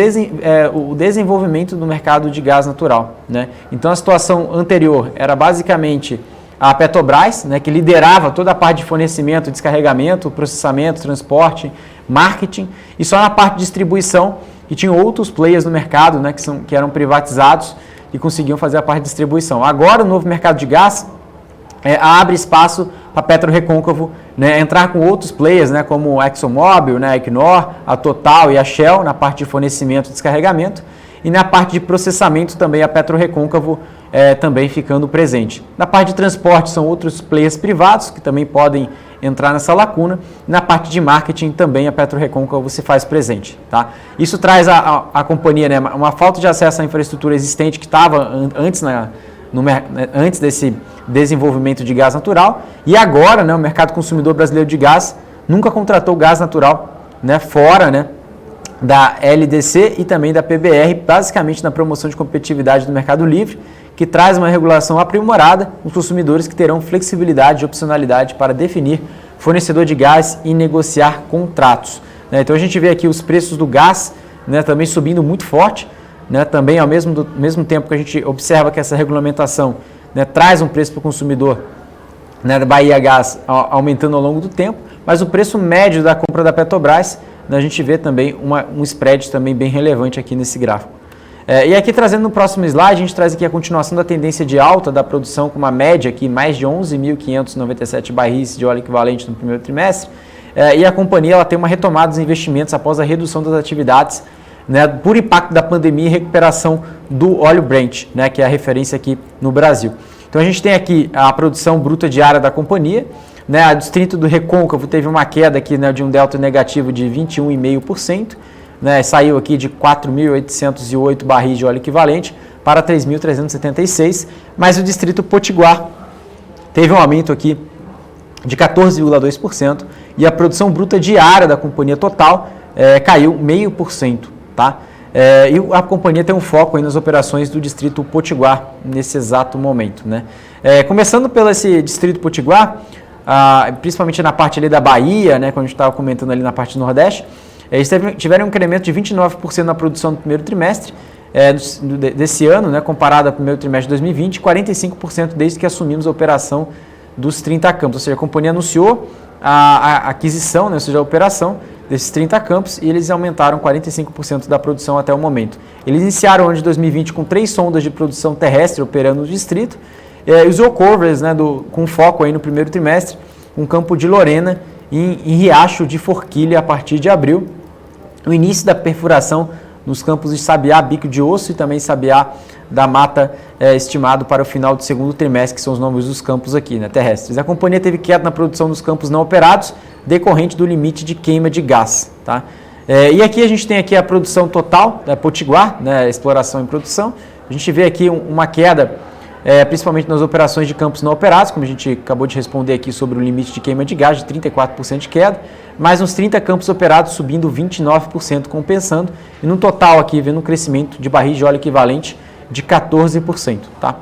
o desenvolvimento do mercado de gás natural, né. Então a situação anterior era basicamente a Petrobras, né, que liderava toda a parte de fornecimento, descarregamento, processamento, transporte, marketing, e só na parte de distribuição que tinham outros players no mercado, né, que eram privatizados e conseguiam fazer a parte de distribuição. Agora o novo mercado de gás abre espaço para a PetroRecôncavo, né, entrar com outros players, né, como a ExxonMobil, né, a Equinor, a Total e a Shell na parte de fornecimento e descarregamento, e na parte de processamento também a PetroRecôncavo também ficando presente. Na parte de transporte são outros players privados que também podem entrar nessa lacuna. Na parte de marketing também a PetroRecôncavo se faz presente. Tá? Isso traz à companhia, né, uma falta de acesso à infraestrutura existente que estava antes desse desenvolvimento de gás natural, e agora, né, o mercado consumidor brasileiro de gás nunca contratou gás natural, né, fora, né, da LDC e também da PBR, basicamente na promoção de competitividade do mercado livre, que traz uma regulação aprimorada os consumidores que terão flexibilidade e opcionalidade para definir fornecedor de gás e negociar contratos. Então a gente vê aqui os preços do gás, né, também subindo muito forte, né, também ao mesmo tempo que a gente observa que essa regulamentação, né, traz um preço para o consumidor, né, da Bahia Gás aumentando ao longo do tempo, mas o preço médio da compra da Petrobras, né, a gente vê também um spread também bem relevante aqui nesse gráfico. E aqui trazendo no próximo slide, a gente traz aqui a continuação da tendência de alta da produção com uma média aqui, mais de 11.597 barris de óleo equivalente no primeiro trimestre, e a companhia ela tem uma retomada dos investimentos após a redução das atividades, né, por impacto da pandemia e recuperação do óleo Brent, né, que é a referência aqui no Brasil. Então a gente tem aqui a produção bruta diária da companhia, né, a distrito do Recôncavo teve uma queda aqui, né, de um delta negativo de 21,5%, né, saiu aqui de 4.808 barris de óleo equivalente para 3.376, mas o distrito Potiguar teve um aumento aqui de 14,2% e a produção bruta diária da companhia total caiu 0,5%. Tá? E a companhia tem um foco aí nas operações do distrito Potiguar nesse exato momento. Né? Começando pelo esse distrito Potiguar, principalmente na parte ali da Bahia, né, quando a gente estava comentando ali na parte do Nordeste, eles tiveram um incremento de 29% na produção no primeiro trimestre, desse ano, né, comparado ao primeiro trimestre de 2020, 45% desde que assumimos a operação dos 30 campos. Ou seja, a companhia anunciou a aquisição, né, ou seja, a operação desses 30 campos, e eles aumentaram 45% da produção até o momento. Eles iniciaram o ano de 2020 com 3 sondas de produção terrestre operando no distrito, e os workovers, né, com foco aí no primeiro trimestre, um campo de Lorena em Riacho de Forquilha a partir de abril, o início da perfuração nos campos de Sabiá, Bico de Osso e também Sabiá da Mata, estimado para o final do segundo trimestre, que são os nomes dos campos aqui, né, terrestres. A companhia teve queda na produção dos campos não operados, decorrente do limite de queima de gás. Tá? E aqui a gente tem aqui a produção total da Potiguar, né, exploração e produção. A gente vê aqui uma queda, principalmente nas operações de campos não operados, como a gente acabou de responder aqui sobre o limite de queima de gás, de 34% de queda, mais uns 30 campos operados subindo 29%, compensando, e no total aqui vendo um crescimento de barris de óleo equivalente de 14%. Tá?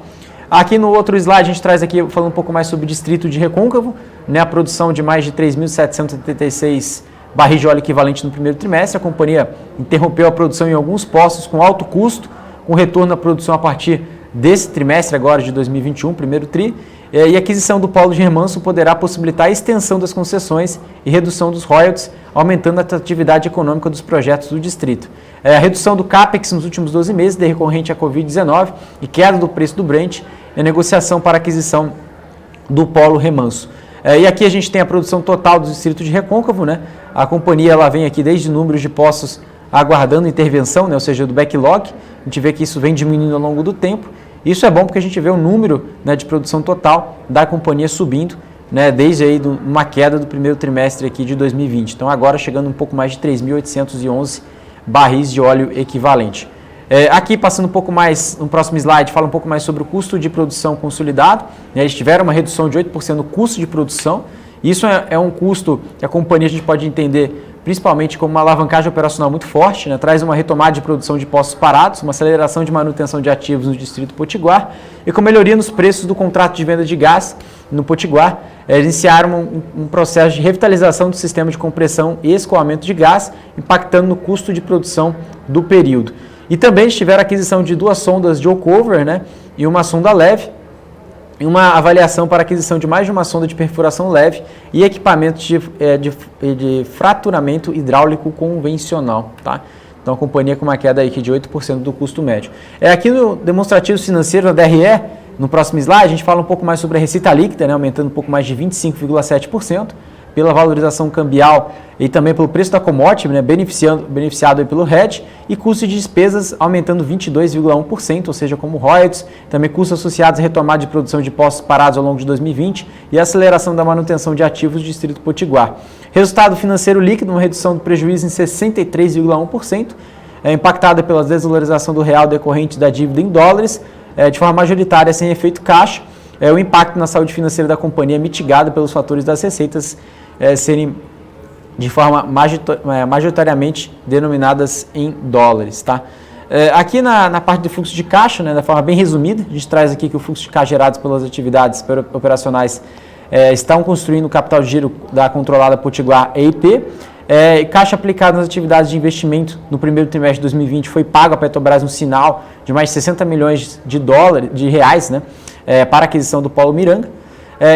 Aqui no outro slide a gente traz aqui, falando um pouco mais sobre o distrito de Recôncavo, né, a produção de mais de 3.776 barris de óleo equivalente no primeiro trimestre. A companhia interrompeu a produção em alguns postos com alto custo, com retorno à produção a partir desse trimestre agora de 2021, primeiro tri, e a aquisição do polo de Remanso poderá possibilitar a extensão das concessões e redução dos royalties, aumentando a atratividade econômica dos projetos do distrito. A redução do CAPEX nos últimos 12 meses, decorrente à Covid-19 e queda do preço do Brent, e a negociação para a aquisição do polo Remanso. E aqui a gente tem a produção total do distrito de Recôncavo, né? A companhia ela vem aqui desde números de poços aguardando intervenção, né? Ou seja, do backlog. A gente vê que isso vem diminuindo ao longo do tempo. Isso é bom porque a gente vê o número, né, de produção total da companhia subindo, né, desde aí uma queda do primeiro trimestre aqui de 2020. Então agora chegando um pouco mais de 3.811 barris de óleo equivalente. Aqui passando um pouco mais, no próximo slide, fala um pouco mais sobre o custo de produção consolidado. Eles tiveram uma redução de 8% no custo de produção. Isso é um custo que a companhia a gente pode entender principalmente como uma alavancagem operacional muito forte, né? Traz uma retomada de produção de postos parados, uma aceleração de manutenção de ativos no distrito Potiguar e com melhoria nos preços do contrato de venda de gás no Potiguar. Iniciaram um processo de revitalização do sistema de compressão e escoamento de gás, impactando no custo de produção do período. E também tiveram a aquisição de 2 sondas de workover, né, e uma sonda leve, e uma avaliação para a aquisição de mais de uma sonda de perfuração leve e equipamentos de fraturamento hidráulico convencional. Tá? Então a companhia com uma queda aí de 8% do custo médio. Aqui no demonstrativo financeiro da DRE, no próximo slide, a gente fala um pouco mais sobre a receita líquida, né, aumentando um pouco mais de 25,7%, pela valorização cambial e também pelo preço da commodity, né, beneficiado aí pelo hedge, e custos de despesas aumentando 22,1%, ou seja, como royalties, também custos associados à retomada de produção de postos parados ao longo de 2020 e a aceleração da manutenção de ativos do distrito Potiguar. Resultado financeiro líquido, uma redução do prejuízo em 63,1%, impactada pela desvalorização do real decorrente da dívida em dólares, de forma majoritária sem efeito caixa. O impacto na saúde financeira da companhia é mitigado pelos fatores das receitas serem de forma majoritariamente denominadas em dólares. Tá? Aqui na parte do fluxo de caixa, né, da forma bem resumida, a gente traz aqui que o fluxo de caixa gerados pelas atividades operacionais estão construindo o capital de giro da controlada Potiguar EIP. Caixa aplicado nas atividades de investimento no primeiro trimestre de 2020 foi pago à Petrobras um sinal de mais de 60 milhões de reais, né, para a aquisição do Polo Miranga.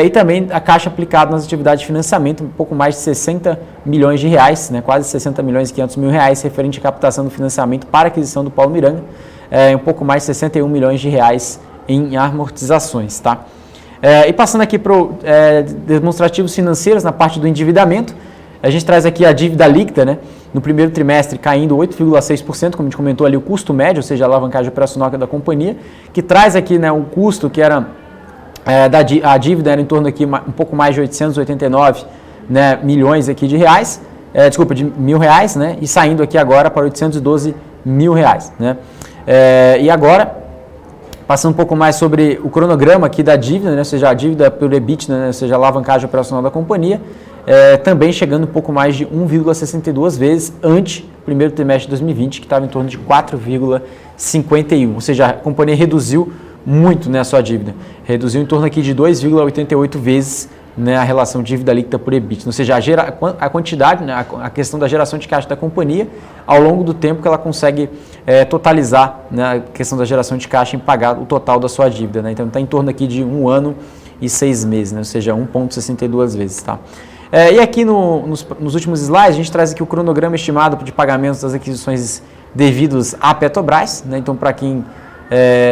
E também a caixa aplicada nas atividades de financiamento, um pouco mais de 60 milhões de reais, né, quase 60 milhões e 500 mil reais, referente à captação do financiamento para a aquisição do Polo Miranga, um pouco mais de 61 milhões de reais em amortizações. Tá? E passando aqui para demonstrativos financeiros, na parte do endividamento, a gente traz aqui a dívida líquida, né, no primeiro trimestre caindo 8,6%, como a gente comentou ali, o custo médio, ou seja, a alavancagem operacional da companhia, que traz aqui, né, um custo que era, a dívida era em torno aqui um pouco mais de 889, né, milhões aqui de reais, de mil reais, né, e saindo aqui agora para 812 mil reais. Né. E agora, passando um pouco mais sobre o cronograma aqui da dívida, né, ou seja, a dívida pelo EBITDA, né, ou seja, a alavancagem operacional da companhia, também chegando um pouco mais de 1,62 vezes ante o primeiro trimestre de 2020, que estava em torno de 4,51. Ou seja, a companhia reduziu muito, né, a sua dívida. Reduziu em torno aqui de 2,88 vezes né, a relação dívida líquida por EBITDA, ou seja, a quantidade, né, a questão da geração de caixa da companhia ao longo do tempo que ela consegue totalizar, né, a questão da geração de caixa em pagar o total da sua dívida. Né? Então está em torno aqui de 1 ano e 6 meses, né, ou seja, 1,62 vezes. Tá? E aqui nos últimos slides a gente traz aqui o cronograma estimado de pagamentos das aquisições devidos à Petrobras. Né? Então, para quem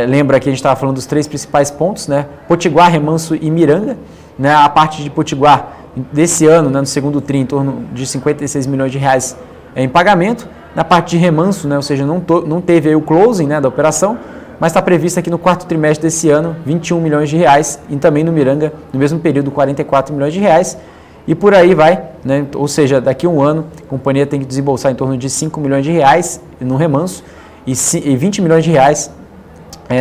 lembra que a gente estava falando dos 3 principais pontos, né? Potiguar, Remanso e Miranga. Né? A parte de Potiguar desse ano, né, no segundo TRI, em torno de 56 milhões de reais em pagamento. Na parte de Remanso, né, ou seja, não teve aí o closing, né, da operação, mas está previsto aqui no quarto trimestre desse ano 21 milhões de reais e também no Miranga, no mesmo período, 44 milhões de reais. E por aí vai, né? Ou seja, daqui a um ano a companhia tem que desembolsar em torno de 5 milhões de reais no Remanso e 20 milhões de reais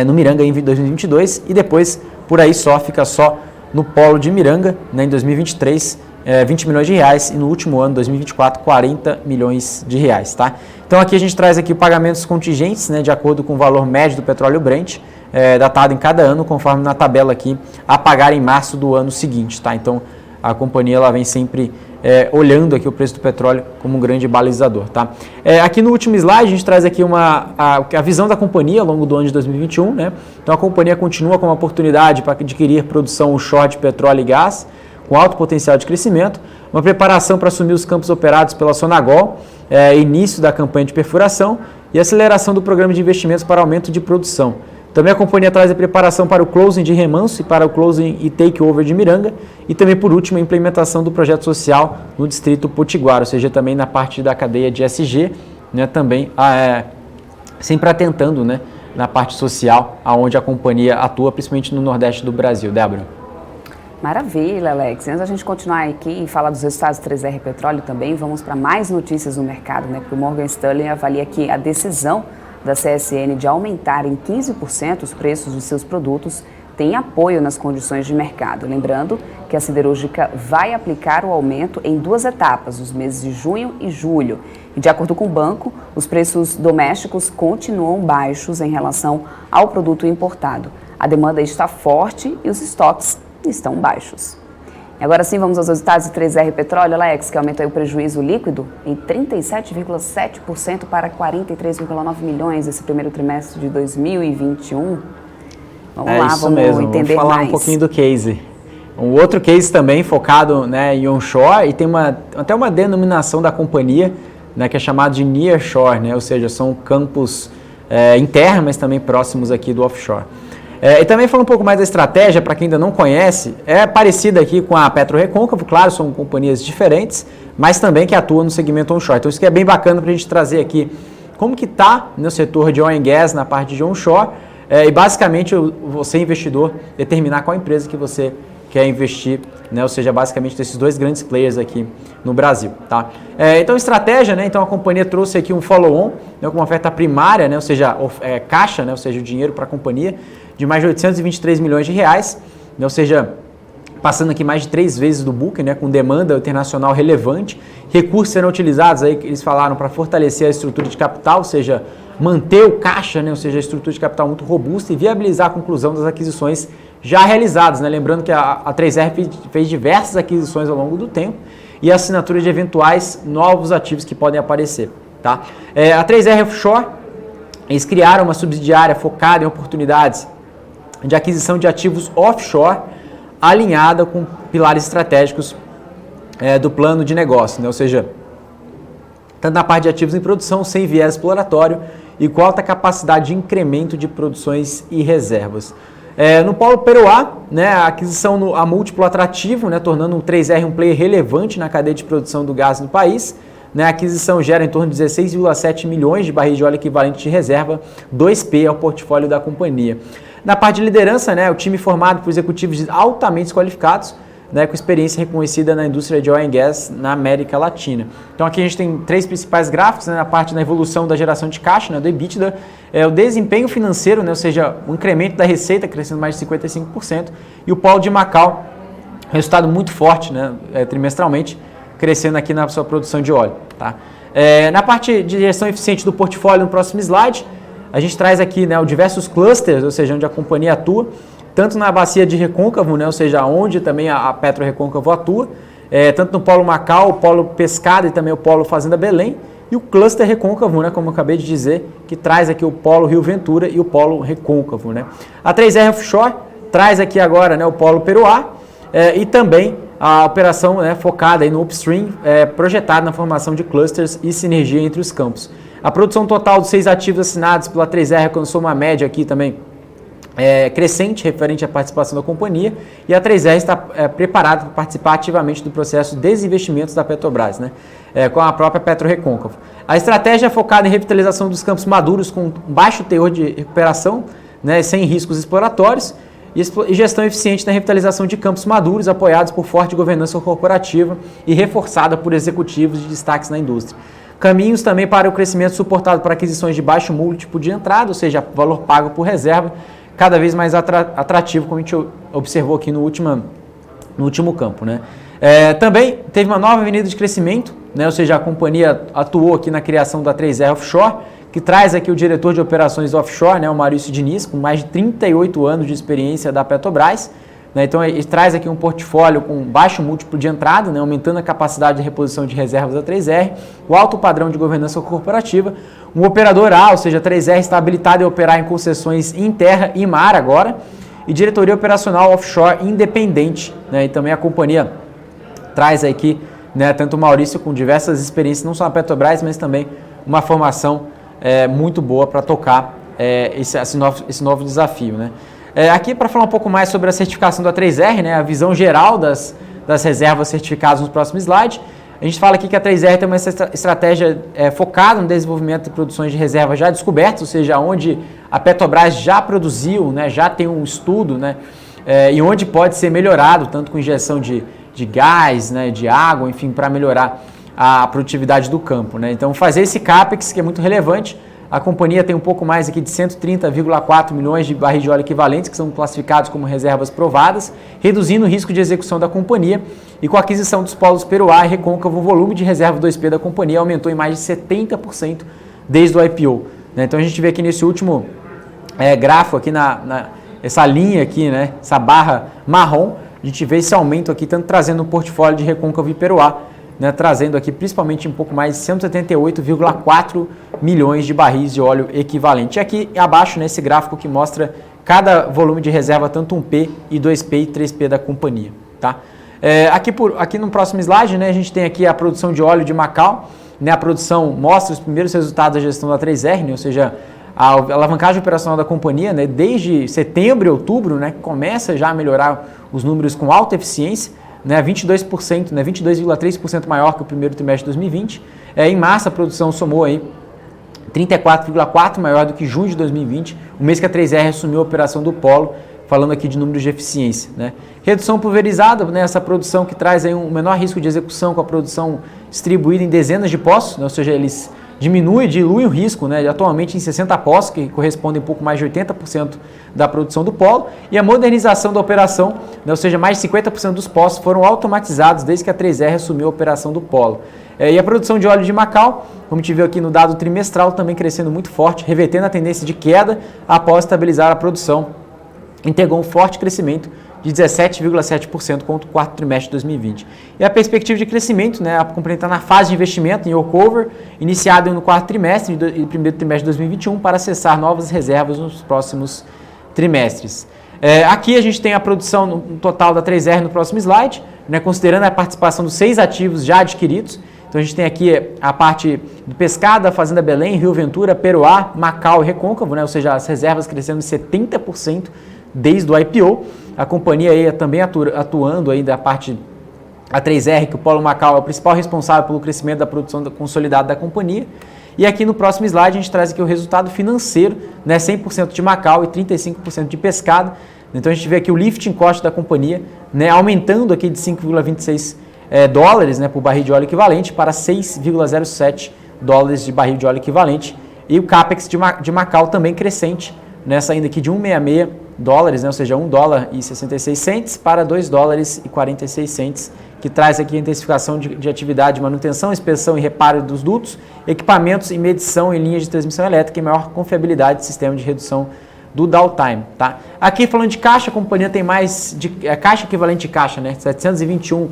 no Miranga em 2022 e depois por aí fica só no polo de Miranga, né, em 2023, 20 milhões de reais e no último ano, 2024, 40 milhões de reais. Tá? Então aqui a gente traz aqui pagamentos contingentes, né, de acordo com o valor médio do petróleo Brent, datado em cada ano, conforme na tabela aqui, a pagar em março do ano seguinte. Tá? Então a companhia ela vem sempre olhando aqui o preço do petróleo como um grande balizador. Tá? Aqui no último slide a gente traz aqui a visão da companhia ao longo do ano de 2021. Né? Então a companhia continua com uma oportunidade para adquirir produção onshore de petróleo e gás, com alto potencial de crescimento, uma preparação para assumir os campos operados pela Sonangol, início da campanha de perfuração e aceleração do programa de investimentos para aumento de produção. Também a companhia traz a preparação para o closing de Remanso e para o closing e takeover de Miranga e também, por último, a implementação do projeto social no distrito Potiguar, ou seja, também na parte da cadeia de SG, né, também sempre atentando, né, na parte social, aonde a companhia atua, principalmente no Nordeste do Brasil. Débora. Maravilha, Alex. Antes da gente continuar aqui e falar dos resultados do 3R Petróleo também, vamos para mais notícias do mercado, né? Porque o Morgan Stanley avalia que a decisão da CSN de aumentar em 15% os preços dos seus produtos tem apoio nas condições de mercado. Lembrando que a siderúrgica vai aplicar o aumento em 2 etapas, nos meses de junho e julho. E de acordo com o banco, os preços domésticos continuam baixos em relação ao produto importado. A demanda está forte e os estoques estão baixos. E agora sim, vamos aos resultados do 3R Petróleo, Alex, que aumentou o prejuízo líquido em 37,7% para 43,9 milhões esse primeiro trimestre de 2021. Vamos lá, vamos entender mais. Vamos falar um pouquinho do case. Um outro case também focado, né, em onshore e tem até uma denominação da companhia, né, que é chamado de nearshore, né, ou seja, são campos em terra, mas também próximos aqui do offshore. E também falando um pouco mais da estratégia, para quem ainda não conhece, é parecida aqui com a PetroRecôncavo, claro, são companhias diferentes, mas também que atuam no segmento onshore. Então isso que é bem bacana para a gente trazer aqui como que está no setor de oil and gas, na parte de onshore, e basicamente você, investidor, determinar qual empresa que você quer investir, né? Ou seja, basicamente desses 2 grandes players aqui no Brasil. Tá? Então estratégia, né? Então a companhia trouxe aqui um follow-on, né, com uma oferta primária, né? Ou seja, caixa, né? Ou seja, o dinheiro para a companhia, de mais de 823 milhões de reais, né? Ou seja, passando aqui mais de 3 vezes do book, né? Com demanda internacional relevante. Recursos serão utilizados, aí, eles falaram, para fortalecer a estrutura de capital, ou seja, manter o caixa, né? Ou seja, a estrutura de capital muito robusta e viabilizar a conclusão das aquisições já realizadas. Né? Lembrando que a 3R fez diversas aquisições ao longo do tempo e a assinatura de eventuais novos ativos que podem aparecer. Tá? A 3R Offshore, eles criaram uma subsidiária focada em oportunidades de aquisição de ativos offshore, alinhada com pilares estratégicos do plano de negócio, né? Ou seja, tanto na parte de ativos em produção, sem viés exploratório e com alta capacidade de incremento de produções e reservas. No polo Peroá, né, a aquisição a múltiplo atrativo, né, tornando o 3R um player relevante na cadeia de produção do gás no país. Né, a aquisição gera em torno de 16,7 milhões de barris de óleo equivalente de reserva, 2P ao portfólio da companhia. Na parte de liderança, né, o time formado por executivos altamente qualificados, né, com experiência reconhecida na indústria de oil and gas na América Latina. Então aqui a gente tem 3 principais gráficos, né, na parte da evolução da geração de caixa, né, do EBITDA, o desempenho financeiro, né, ou seja, o incremento da receita crescendo mais de 55%, e o polo de Macau, resultado muito forte, né, trimestralmente, crescendo aqui na sua produção de óleo. Tá? Na parte de gestão eficiente do portfólio, no próximo slide, a gente traz aqui, né, diversos clusters, ou seja, onde a companhia atua, tanto na bacia de Recôncavo, né, ou seja, onde também a PetroRecôncavo atua, tanto no polo Macau, o polo Pescada e também o polo Fazenda Belém, e o cluster Recôncavo, né, como eu acabei de dizer, que traz aqui o polo Rio Ventura e o polo Recôncavo. Né. A 3R Offshore traz aqui agora, né, o polo Peroá e também a operação, né, focada aí no upstream, projetada na formação de clusters e sinergia entre os campos. A produção total dos 6 ativos assinados pela 3R alcançou uma média aqui também crescente referente à participação da companhia, e a 3R está preparada para participar ativamente do processo de desinvestimentos da Petrobras, né, com a própria PetroRecôncavo. A estratégia é focada em revitalização dos campos maduros com baixo teor de recuperação, né, sem riscos exploratórios, e gestão eficiente na revitalização de campos maduros apoiados por forte governança corporativa e reforçada por executivos de destaques na indústria. Caminhos também para o crescimento suportado por aquisições de baixo múltiplo de entrada, ou seja, valor pago por reserva, cada vez mais atrativo, como a gente observou aqui no último campo. Né? Também teve uma nova avenida de crescimento, né? Ou seja, a companhia atuou aqui na criação da 3R Offshore, que traz aqui o diretor de operações offshore, né, o Maurício Diniz, com mais de 38 anos de experiência da Petrobras. Né? Então ele traz aqui um portfólio com baixo múltiplo de entrada, né, aumentando a capacidade de reposição de reservas da 3R, o alto padrão de governança corporativa, um operador A, ou seja, a 3R está habilitada a operar em concessões em terra e mar agora, e diretoria operacional offshore independente. Né? E também a companhia traz aqui, né, tanto o Maurício com diversas experiências, não só na Petrobras, mas também uma formação muito boa para tocar esse novo desafio. Né? Aqui para falar um pouco mais sobre a certificação da 3R, né, a visão geral das reservas certificadas no próximo slide. A gente fala aqui que a 3R tem uma estratégia focada no desenvolvimento e produções de reservas já descobertas, ou seja, onde a Petrobras já produziu, né, já tem um estudo, né, e onde pode ser melhorado, tanto com injeção de gás, né, de água, enfim, para melhorar a produtividade do campo. Né. Então, fazer esse CAPEX, que é muito relevante. A companhia tem um pouco mais aqui de 130,4 milhões de barris de óleo equivalentes, que são classificados como reservas provadas, reduzindo o risco de execução da companhia, e com a aquisição dos polos Peroá e Recôncavo, o volume de reserva 2P da companhia aumentou em mais de 70% desde o IPO. Né? Então a gente vê aqui nesse último gráfico, aqui essa linha aqui, né? Essa barra marrom, a gente vê esse aumento aqui, tanto trazendo o portfólio de Recôncavo e Peroá, né, trazendo aqui principalmente um pouco mais de 178,4 milhões de barris de óleo equivalente. E aqui abaixo, nesse gráfico que mostra cada volume de reserva, tanto 1P e 2P e 3P da companhia. Tá? Aqui no próximo slide, né, a gente tem aqui a produção de óleo de Macau. Né, a produção mostra os primeiros resultados da gestão da 3R, né, ou seja, a alavancagem operacional da companhia, né, desde setembro e outubro, né, começa já a melhorar os números com alta eficiência, né, 22%, né, 22,3% maior que o primeiro trimestre de 2020. Em março, a produção somou aí 34,4% maior do que junho de 2020, o mês que a 3R assumiu a operação do Polo, falando aqui de números de eficiência. Né. Redução pulverizada, né, essa produção que traz aí um menor risco de execução com a produção distribuída em dezenas de poços, né, ou seja, eles diluem o risco, né, atualmente em 60 poços, que correspondem a um pouco mais de 80% da produção do polo, e a modernização da operação, né, ou seja, mais de 50% dos poços foram automatizados desde que a 3R assumiu a operação do polo. E a produção de óleo de Macau, como a gente viu aqui no dado trimestral, também crescendo muito forte, revertendo a tendência de queda após estabilizar a produção, entregou um forte crescimento de 17,7% contra o quarto trimestre de 2020. E a perspectiva de crescimento, né, a companhia está na fase de investimento em Workover, iniciado no quarto trimestre e primeiro trimestre de 2021, para acessar novas reservas nos próximos trimestres. Aqui a gente tem a produção no total da 3R no próximo slide, né, considerando a participação dos 6 ativos já adquiridos. Então a gente tem aqui a parte do Pescada, Fazenda Belém, Rio Ventura, Peroá, Macau e Recôncavo, né, ou seja, as reservas crescendo em 70% desde o IPO. A companhia aí também atuando aí da parte a 3R, que o Polo Macau é o principal responsável pelo crescimento da produção consolidada da companhia. E aqui no próximo slide a gente traz aqui o resultado financeiro, né, 100% de Macau e 35% de Pescada. Então a gente vê aqui o lifting cost da companhia, né, aumentando aqui de 5,26 dólares, né, por barril de óleo equivalente para 6,07 dólares de barril de óleo equivalente. E o CAPEX de Macau também crescente, né, saindo aqui de 1,66 dólares, né, ou seja, 1 dólar e 66 cents para 2 dólares e 46 cents, que traz aqui a intensificação de atividade de manutenção, inspeção e reparo dos dutos, equipamentos e medição em linhas de transmissão elétrica e maior confiabilidade do sistema de redução do downtime, tá? Aqui falando de caixa, a companhia tem mais de caixa equivalente de caixa, né? 721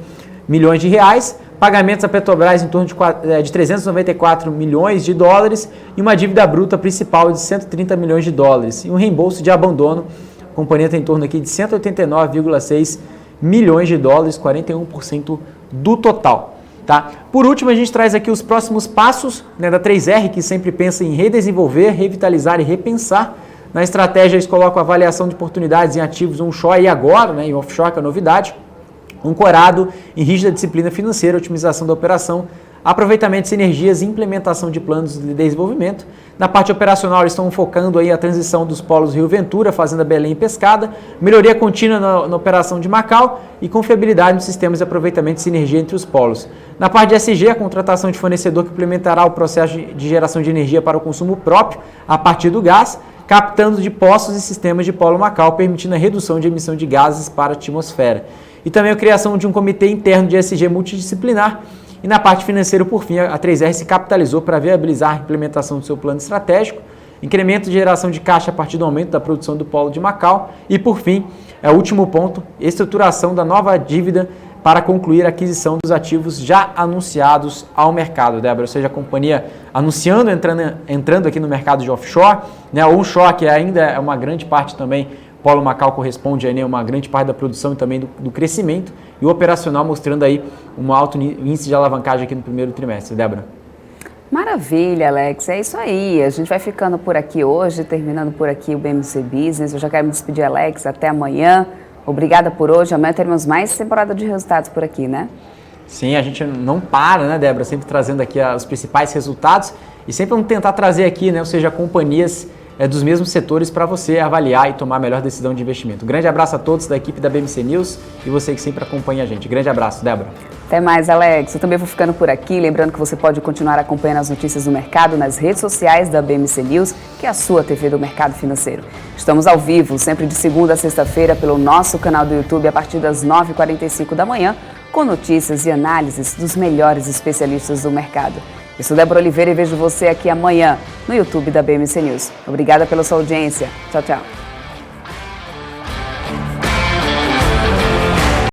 milhões de reais, pagamentos à Petrobras em torno de 394 milhões de dólares e uma dívida bruta principal de 130 milhões de dólares e um reembolso de abandono. A companhia tem em torno aqui de 189,6 milhões de dólares, 41% do total. Tá? Por último, a gente traz aqui os próximos passos, né, da 3R, que sempre pensa em redesenvolver, revitalizar e repensar. Na estratégia, eles colocam a avaliação de oportunidades em ativos onshore e agora, né, em offshore, que é a novidade, ancorado em rígida disciplina financeira, otimização da operação, aproveitamento de sinergias e implementação de planos de desenvolvimento. Na parte operacional, eles estão focando aí a transição dos polos Rio Ventura, Fazenda Belém e Pescada, melhoria contínua na operação de Macau e confiabilidade nos sistemas de aproveitamento de sinergia entre os polos. Na parte de SG, a contratação de fornecedor que implementará o processo de geração de energia para o consumo próprio a partir do gás, captando de poços e sistemas de polo Macau, permitindo a redução de emissão de gases para a atmosfera. E também a criação de um comitê interno de SG multidisciplinar. E na parte financeira, por fim, a 3R se capitalizou para viabilizar a implementação do seu plano estratégico, incremento de geração de caixa a partir do aumento da produção do polo de Macau e, por fim, o último ponto, estruturação da nova dívida para concluir a aquisição dos ativos já anunciados ao mercado, Débora. Ou seja, a companhia anunciando, entrando aqui no mercado de offshore, né, onshore, que ainda é uma grande parte também. Polo Macau corresponde a uma grande parte da produção e também do crescimento, e o operacional mostrando aí um alto índice de alavancagem aqui no primeiro trimestre. Débora? Maravilha, Alex. É isso aí. A gente vai ficando por aqui hoje, terminando por aqui o BMC Business. Eu já quero me despedir, Alex. Até amanhã. Obrigada por hoje. Amanhã teremos mais temporada de resultados por aqui, né? Sim, a gente não para, né, Débora? Sempre trazendo aqui os principais resultados e sempre vamos tentar trazer aqui, né, ou seja, companhias dos mesmos setores para você avaliar e tomar a melhor decisão de investimento. Grande abraço a todos da equipe da BMC News e você que sempre acompanha a gente. Grande abraço, Débora. Até mais, Alex. Eu também vou ficando por aqui, lembrando que você pode continuar acompanhando as notícias do mercado nas redes sociais da BMC News, que é a sua TV do mercado financeiro. Estamos ao vivo, sempre de segunda a sexta-feira, pelo nosso canal do YouTube, a partir das 9h45 da manhã, com notícias e análises dos melhores especialistas do mercado. Eu sou Débora Oliveira e vejo você aqui amanhã no YouTube da BMC News. Obrigada pela sua audiência. Tchau, tchau.